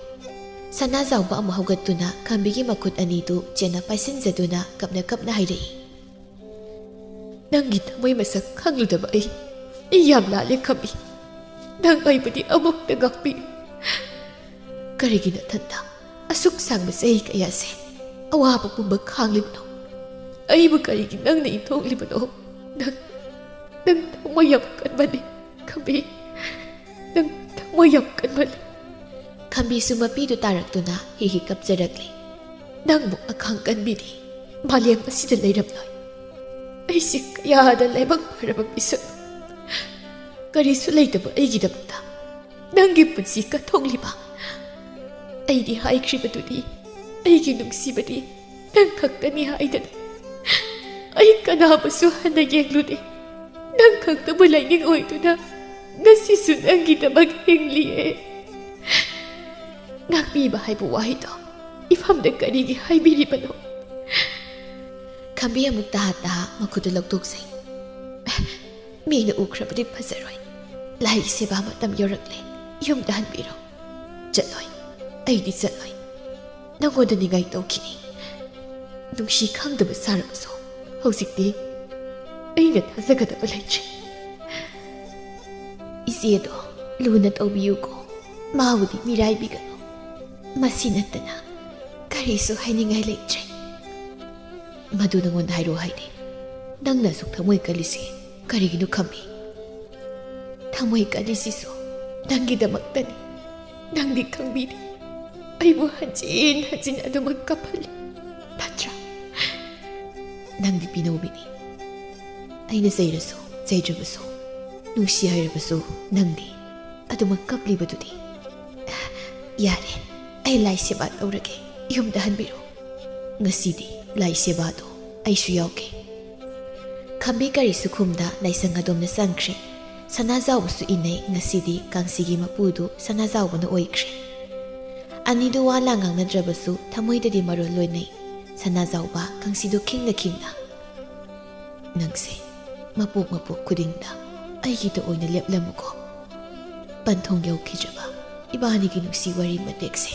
ꯁꯅꯥꯖꯥꯎꯕ ꯑꯃꯨꯛ ꯍꯧꯒꯠꯇꯨꯅ ꯈꯝꯕꯤꯒꯤ ꯃꯈꯨꯠ ꯑꯅꯤꯗꯨ ꯆꯦꯟꯅ ꯄꯥꯏꯁꯤꯟꯖꯗꯨꯅ ꯀꯞꯅ ꯀꯞꯅ ꯍꯥꯏꯔꯛꯏ ꯅꯪꯒꯤ ꯊꯃꯣꯏ ꯃꯁꯛ ꯈꯪꯂꯨꯗꯕ ꯑꯩ ꯌꯥꯝ ꯂꯥꯜꯂꯦ ꯈꯝꯕꯤ ꯅꯪ ꯑꯩꯕꯨꯗꯤ ꯑꯃꯨꯛꯇ ꯉꯥꯛꯄꯤꯌꯨ ꯀꯔꯤꯒꯤ ꯅꯊꯟꯇ ꯑꯁꯨꯛ ꯁꯥꯡꯕ ꯆꯍꯤ ꯀꯌꯥꯁꯦ ꯑꯋꯥꯕ ꯄꯨꯝꯕ ꯈꯥꯡꯂꯤꯕꯅꯣ ꯑꯩꯕꯨ ꯀꯔꯤꯒꯤ ꯅꯪꯅ ꯏꯟꯊꯣꯛꯂꯤꯕꯅꯣ ꯅꯪ ꯊꯃꯣꯏ ꯌꯥꯝ ꯀꯟꯕꯅꯤ ꯈꯝꯕꯤ ꯅꯪ ꯊꯃꯣꯏ ꯌꯥꯝ ꯀꯟꯕꯅꯤ ꯈꯝꯕꯤꯁꯨ ꯃꯄꯤꯗꯨ ꯇꯥꯔꯛꯇꯨꯅ ꯍꯤ ꯀꯞꯆꯔꯛꯂꯤ ꯅꯪꯕꯨ ꯑꯈꯥꯡ ꯀꯟꯕꯤꯗꯤ ꯃꯥꯂꯦꯝ ꯑꯁꯤꯗ ꯂꯩꯔꯝꯂꯣꯏ ꯑꯩꯁꯦ ꯀꯌꯥꯗ ꯂꯥꯏꯕꯛ ꯐꯔꯕ ꯃꯤꯁꯛ ꯀꯔꯤꯁꯨ ꯂꯩꯇꯕ ꯑꯩꯒꯤꯗꯃꯛꯇ ꯅꯪꯒꯤ ꯄꯨꯟꯁꯤ ꯀꯠꯊꯣꯛꯂꯤꯕ ꯑꯩꯗꯤ ꯍꯥꯏꯈ꯭ꯔꯤꯕꯗꯨꯗꯤ ꯑꯩꯒꯤ ꯅꯨꯡꯁꯤꯕꯗꯤ ꯅꯪ ꯈꯛꯇꯅꯤ ꯍꯥꯏꯗꯅ ꯑꯩ ꯀꯅꯥꯕꯨꯁꯨ ꯍꯟꯅ ꯌꯦꯡꯂꯨꯗꯦ ꯅꯪ ꯈꯛꯇꯕꯨ ꯂꯥꯏꯅꯤꯡ ꯑꯣꯏꯗꯨꯅ ꯉꯁꯤꯁꯨ ꯅꯪꯒꯤꯗꯃꯛ ꯍꯤꯡꯂꯤꯌꯦ ꯉꯥꯛꯄꯤꯕ ꯍꯥꯏꯕ ꯋꯥꯍꯩꯗꯣ ꯏꯐꯝꯗ ꯀꯔꯤꯒꯤ ꯍꯥꯏꯕꯤꯔꯤꯕꯅꯣ ꯈꯝꯕꯤ ꯑꯃꯨꯛ ꯇꯍꯥ ꯃꯈꯨꯠꯇꯨ ꯂꯧꯊꯣꯛꯆꯩ ꯃꯤꯅ ꯎꯈ꯭ꯔꯕꯗꯤ ꯐꯖꯔꯣꯏ ꯂꯥꯏꯒꯤ ꯁꯦꯕꯥ ꯃꯇꯝ ꯌꯧꯔꯛꯂꯦ ꯌꯨꯝꯗ ꯍꯟꯕꯤꯔꯣ ꯆꯠꯂꯣꯏ ꯑꯩꯗꯤ ꯆꯠꯂꯣꯏ ꯅꯪꯉꯣꯟꯗ ꯅꯤꯡꯉꯥꯏ ꯇꯧꯈꯤꯅꯤ ꯅꯨꯡꯁꯤ ꯈꯪꯗꯕ ꯁꯥꯔꯕꯁꯨ ꯍꯧꯖꯤꯛꯇꯤ ꯑꯩꯅ ꯊꯥꯖꯒꯗꯕ ꯂꯩꯇ꯭ꯔꯦ ꯏꯆꯦꯗꯣ ꯂꯨꯅ ꯇꯧꯕꯤꯌꯨꯀꯣ ꯃꯥꯕꯨꯗꯤ ꯃꯤꯔꯥꯏꯕꯤꯒꯅꯨ ꯃꯁꯤ ꯅꯠꯇꯅ ꯀꯔꯤꯁꯨ ꯍꯥꯏꯅꯤꯡꯉꯥꯏ ꯂꯩꯇ꯭ꯔꯦ ꯃꯗꯨ ꯅꯪꯉꯣꯟꯗ ꯍꯥꯏꯔꯣ ꯍꯥꯏꯗꯤ ꯅꯪꯅ ꯑꯁꯨꯛ ꯊꯃꯣꯏ ꯀꯜꯂꯤꯁꯤ ꯀꯔꯤꯒꯤꯅꯣ ꯈꯝꯕꯤ ꯊꯃꯣꯏ ꯀꯜꯂꯤꯁꯤꯁꯨ ꯅꯪꯒꯤꯗꯃꯛꯇꯅꯤ ꯅꯪꯗꯤ ꯈꯪꯕꯤꯗꯦ ꯑꯩꯕꯨ ꯍꯟꯖꯤꯟ ꯍꯟꯖꯤꯟ ꯑꯗꯨꯃꯛ ꯀꯞꯍꯜꯂꯤ ꯅꯠꯇ꯭ꯔꯥ ꯅꯪꯗꯤ ꯄꯤꯅꯧꯕꯤꯅꯤ ꯑꯩꯅ ꯆꯩꯔꯁꯨ ꯆꯩꯗ꯭ꯔꯕꯁꯨ ꯅꯨꯡꯁꯤ ꯍꯥꯏꯔꯕꯁꯨ ꯅꯪꯗꯤ ꯑꯗꯨꯃꯛ ꯀꯞꯂꯤꯕꯗꯨꯗꯤ ꯌꯥꯔꯦ ꯑꯩ ꯂꯥꯏ ꯁꯦꯕꯥ ꯇꯧꯔꯒꯦ ꯌꯨꯝꯗ ꯍꯟꯕꯤꯔꯣ ꯉꯁꯤꯗꯤ ꯂꯥꯏ ꯁꯦꯕꯥꯗꯣ ꯑꯩꯁꯨ ꯌꯥꯎꯒꯦ ꯈꯝꯕꯤ ꯀꯔꯤꯁꯨ ꯈꯨꯝꯗ ꯂꯥꯏꯁꯪ ꯑꯗꯣꯝꯗ ꯆꯪꯈ꯭ꯔꯦ ꯁꯅꯥꯖꯥꯎꯕꯁꯨ ꯏꯟꯅꯩ ꯉꯁꯤꯗꯤ ꯀꯥꯡꯁꯤꯒꯤ ꯃꯄꯨꯗꯨ ꯁꯅꯥꯖꯥꯎꯕꯅ ꯑꯣꯏꯈ꯭ꯔꯦ ꯑꯅꯤꯗꯨ ꯋꯥ ꯂꯥꯡ ꯉꯥꯡꯅꯗ꯭ꯔꯕꯁꯨ ꯊꯃꯣꯏꯗꯗꯤ ꯃꯔꯣꯜ ꯂꯣꯏꯅꯩ ꯁꯅꯥꯖꯥꯎꯕ ꯀꯥꯡꯁꯤꯗꯨ ꯈꯤꯡꯅ ꯅꯪꯁꯦ ꯃꯄꯣꯛ ꯈꯨꯗꯤꯡꯗ ꯑꯩꯒꯤꯗ ꯑꯣꯏꯅ ꯂꯦꯞꯂꯝꯃꯨꯀꯣ ꯄꯟꯊꯨꯡ ꯌꯧꯈꯤꯗ꯭ꯔꯕ ꯏꯕꯥꯅꯤꯒꯤ ꯅꯨꯡꯁꯤ ꯋꯥꯔꯤ ꯃꯇꯦꯛꯁꯦ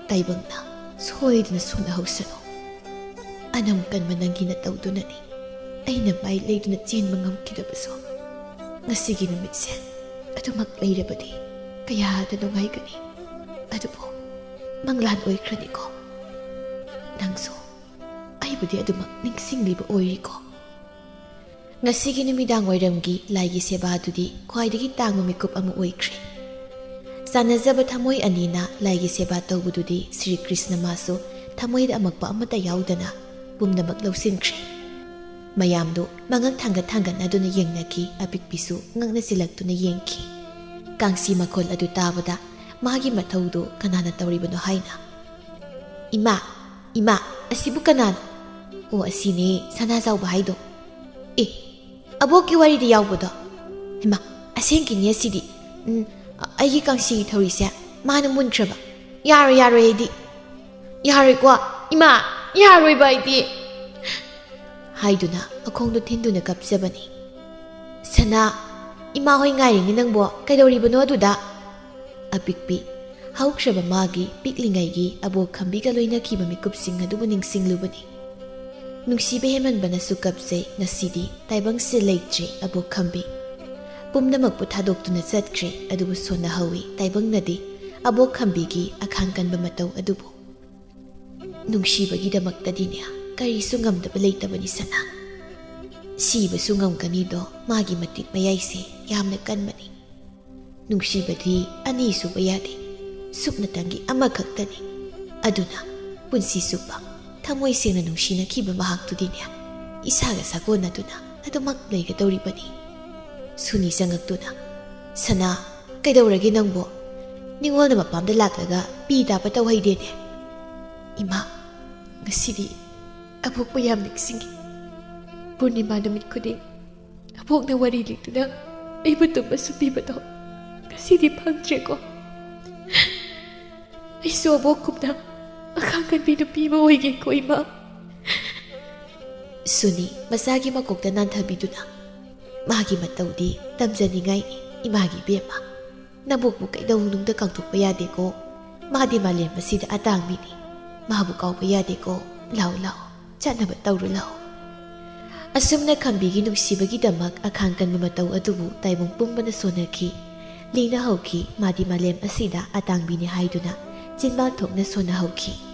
ꯇꯥꯏꯕꯪꯅ ꯁꯣꯏꯗꯅ ꯁꯣꯟꯅꯍꯧꯁꯅꯨ ꯑꯅꯝ ꯀꯟꯕ ꯅꯪꯒꯤ ꯅꯇꯧꯗꯨꯅꯅꯤ ꯑꯩꯅ ꯃꯥꯏ ꯂꯩꯗꯨꯅ ꯆꯦꯟꯕ ꯉꯝꯈꯤꯗꯕꯁꯨ ꯉꯁꯤꯒꯤ ꯅꯨꯃꯤꯠꯁꯦ ꯑꯗꯨꯃꯛ ꯂꯩꯔꯕꯗꯤ ꯀꯌꯥꯗ ꯅꯨꯡꯉꯥꯏꯒꯅꯤ ꯑꯗꯨꯕꯨ ꯃꯪꯂꯥꯟ ꯑꯣꯏꯈ꯭ꯔꯅꯤꯀꯣ ꯅꯪꯁꯨ ꯑꯩꯕꯨꯗꯤ ꯑꯗꯨꯃꯛ ꯅꯤꯡꯁꯤꯡꯂꯤꯕ ꯑꯣꯏꯔꯤꯀꯣ ꯉꯁꯤꯒꯤ ꯅꯨꯃꯤꯗꯥꯡ ꯋꯥꯏꯔꯝꯒꯤ ꯂꯥꯏꯒꯤ ꯁꯦꯕꯥꯗꯨꯗꯤ ꯈ꯭ꯋꯥꯏꯗꯒꯤ ꯇꯥꯡꯕ ꯃꯤꯀꯨꯞ ꯑꯃ ꯑꯣꯏꯈ꯭ꯔꯦ ꯆꯥꯟꯅꯖꯕ ꯊꯃꯣꯏ ꯑꯅꯤꯅ ꯂꯥꯏꯒꯤ ꯁꯦꯕꯥ ꯇꯧꯕꯗꯨꯗꯤ ꯁ꯭ꯔꯤ ꯀ꯭ꯔꯤꯁꯅ ꯃꯥꯁꯨ ꯊꯃꯣꯏꯗ ꯑꯃꯛꯄ ꯑꯃꯠꯇ ꯌꯥꯎꯗꯅ ꯄꯨꯝꯅꯃꯛ ꯂꯧꯁꯤꯟꯈ꯭ꯔꯦ ꯃꯌꯥꯝꯗꯨ ꯃꯉꯛ ꯊꯥꯡꯒꯠꯅꯗꯨꯅ ꯌꯦꯡꯅꯈꯤ ꯑꯄꯤꯛꯄꯤꯁꯨ ꯉꯛꯅ ꯆꯤꯜꯂꯛꯇꯨꯅ ꯌꯦꯡꯈꯤ ꯀꯥꯡꯁꯤ ꯃꯈꯣꯜ ꯑꯗꯨ ꯇꯥꯕꯗ ꯃꯥꯒꯤ ꯃꯊꯧꯗꯨ ꯀꯅꯥꯅ ꯇꯧꯔꯤꯕꯅꯣ ꯍꯥꯏꯅ ꯏꯃꯥ ꯑꯁꯤꯕꯨ ꯀꯅꯥꯅꯣ ꯑꯣ ꯑꯁꯤꯅꯦ ꯁꯅꯥꯖꯥꯎꯕ ꯍꯥꯏꯗꯣ ꯑꯕꯣꯛꯀꯤ ꯋꯥꯔꯤꯗ ꯌꯥꯎꯕꯗꯣ ꯏꯃꯥ ꯑꯁꯦꯡꯀꯤꯅꯤ ꯑꯁꯤꯗꯤ ꯑꯩꯒꯤ ꯀꯥꯡꯁꯤꯒꯤ ꯊꯧꯔꯤꯁꯦ ꯃꯥꯅ ꯃꯨꯟꯈ꯭ꯔꯕ ꯌꯥꯔꯣꯏ ꯑꯩꯗꯤ ꯌꯥꯔꯣꯏꯀꯣ ꯏꯃꯥ ꯌꯥꯔꯣꯏꯕ ꯑꯩꯗꯤ ꯍꯥꯏꯗꯨꯅ ꯃꯈꯣꯡꯗꯨ ꯊꯤꯟꯗꯨꯅ ꯀꯞꯆꯕꯅꯤ ꯁꯅꯥ ꯏꯃꯥ ꯍꯣꯏ ꯉꯥꯏꯔꯤꯅꯤ ꯅꯪꯕꯣ ꯀꯩꯗꯧꯔꯤꯕꯅꯣ ꯑꯗꯨꯗ ꯑꯄꯤꯛꯄꯤ ꯍꯧꯈ꯭ꯔꯕ ꯃꯥꯒꯤ ꯄꯤꯛꯂꯤꯉꯩꯒꯤ ꯑꯕꯣꯛ ꯈꯝꯕꯤꯒ ꯂꯣꯏꯅꯈꯤꯕ ꯃꯤꯀꯨꯞꯁꯤꯡ ꯑꯗꯨꯕꯨ ꯅꯤꯡꯁꯤꯡꯂꯨꯕꯅꯤ ꯅꯨꯡꯁꯤꯕ ꯍꯦꯟꯃꯟꯕꯅꯁꯨ ꯀꯞꯆꯩ ꯉꯁꯤꯗꯤ ꯇꯥꯏꯕꯪꯁꯦ ꯂꯩꯇ꯭ꯔꯦ ꯑꯕꯣꯛ ꯈꯝꯕꯤ ꯄꯨꯝꯅꯃꯛꯄꯨ ꯊꯥꯗꯣꯛꯇꯨꯅ ꯆꯠꯈ꯭ꯔꯦ ꯑꯗꯨꯕꯨ ꯁꯣꯟꯅꯍꯧꯏ ꯇꯥꯏꯕꯪꯅꯗꯤ ꯑꯕꯣꯛ ꯈꯝꯕꯤꯒꯤ ꯑꯈꯥꯡ ꯀꯟꯕ ꯃꯇꯧ ꯑꯗꯨꯕꯨ ꯅꯨꯡꯁꯤꯕꯒꯤꯗꯃꯛꯇꯗꯤꯅꯦ ꯀꯔꯤꯁꯨ ꯉꯝꯗꯕ ꯂꯩꯇꯕꯅꯤ ꯁꯅꯥ ꯁꯤꯕꯁꯨ ꯉꯝꯒꯅꯤꯗꯣ ꯃꯥꯒꯤ ꯃꯇꯤꯛ ꯃꯌꯥꯏꯁꯦ ꯌꯥꯝꯅ ꯀꯟꯕꯅꯤ ꯅꯨꯡꯁꯤꯕꯗꯤ ꯑꯅꯤ ꯁꯨꯕ ꯌꯥꯗꯦ ꯁꯨꯞꯅꯇꯪꯒꯤ ꯑꯃꯈꯛꯇꯅꯤ ꯑꯗꯨꯅ ꯄꯨꯟꯁꯤ ꯆꯨꯞꯄ ꯊꯃꯣꯏ ꯁꯦꯡꯅ ꯅꯨꯡꯁꯤꯅꯈꯤꯕ ꯃꯍꯥꯛꯇꯨꯗꯤꯅꯦ ꯏꯁꯥꯒ ꯁꯥꯒꯣꯟꯅꯗꯨꯅ ꯑꯗꯨꯃꯛ ꯂꯩꯒꯗꯧꯔꯤꯕꯅꯤ ꯁꯨꯅꯤ ꯆꯪꯉꯛꯇꯨꯅ ꯁꯅꯥ ꯀꯩꯗꯧꯔꯒꯦ ꯅꯪꯕꯣ ꯅꯤꯡꯉꯣꯜꯅ ꯃꯄꯥꯝꯗ ꯂꯥꯛꯂꯒ ꯄꯤ ꯇꯥꯕ ꯇꯧꯍꯩꯗꯦꯅꯦ ꯏꯃꯥ ꯉꯁꯤꯗꯤ ꯑꯕꯣꯛꯄꯨ ꯌꯥꯝ ꯅꯤꯡꯁꯤꯡꯉꯤ ꯄꯨꯔꯅꯤꯃꯥ ꯅꯨꯃꯤꯠ ꯈꯨꯗꯤꯡ ꯑꯕꯣꯛꯅ ꯋꯥꯔꯤ ꯂꯤꯗꯨꯅ ꯑꯩꯕꯨ ꯇꯨꯝꯕ ꯁꯨꯝꯕꯤꯕꯗꯣ ꯉꯁꯤꯗꯤ ꯐꯪꯗ꯭ꯔꯦꯀꯣ ꯑꯩꯁꯨ ꯑꯕꯣꯛꯀꯨꯝꯅ ꯑꯈꯥꯡ ꯀꯟꯕꯤ ꯅꯨꯄꯤ ꯑꯃ ꯑꯣꯏꯒꯦꯀꯣ ꯏꯃꯥ ꯁꯨꯅꯤ ꯃꯆꯥꯒꯤ ꯃꯀꯣꯛꯇ ꯅꯥꯟꯊꯕꯤꯗꯨꯅ ꯃꯥꯒꯤ ꯃꯇꯧꯗꯤ ꯇꯝꯖꯅꯤꯡꯉꯥꯏꯅꯤ ꯏꯃꯥꯒꯤ ꯕꯦꯝꯃ ꯅꯕꯣꯛꯄꯨ ꯀꯩꯗꯧꯅꯨꯡꯗ ꯀꯥꯎꯊꯣꯛꯄ ꯌꯥꯗꯦꯀꯣ ꯃꯥꯗꯤ ꯃꯥꯂꯦꯝ ꯑꯁꯤꯗ ꯑꯇꯥꯡꯕꯤꯅꯤ ꯃꯥꯕꯨ ꯀꯥꯎꯕ ꯌꯥꯗꯦꯀꯣ ꯂꯥꯎ ꯂꯥꯎ ꯆꯠꯅꯕ ꯇꯧꯔꯨ ꯂꯥꯎ ꯑꯁꯨꯝꯅ ꯈꯝꯕꯤꯒꯤ ꯅꯨꯡꯁꯤꯕꯒꯤꯗꯃꯛ ꯑꯈꯥꯡ ꯀꯟꯕ ꯃꯇꯧ ꯑꯗꯨꯕꯨ ꯇꯥꯏꯕꯪ ꯄꯨꯝꯕꯅ ꯁꯣꯟꯅꯈꯤ ꯂꯤꯡꯅ ꯍꯧꯈꯤ ꯃꯥꯗꯤ ꯃꯥꯂꯦꯝ ꯑꯁꯤꯗ ꯑꯇꯥꯡꯕꯤꯅꯤ ꯍꯥꯏꯗꯨꯅ ꯆꯤꯟꯕꯥꯜ ꯊꯣꯛꯅ ꯁꯣꯟꯅꯍꯧꯈꯤ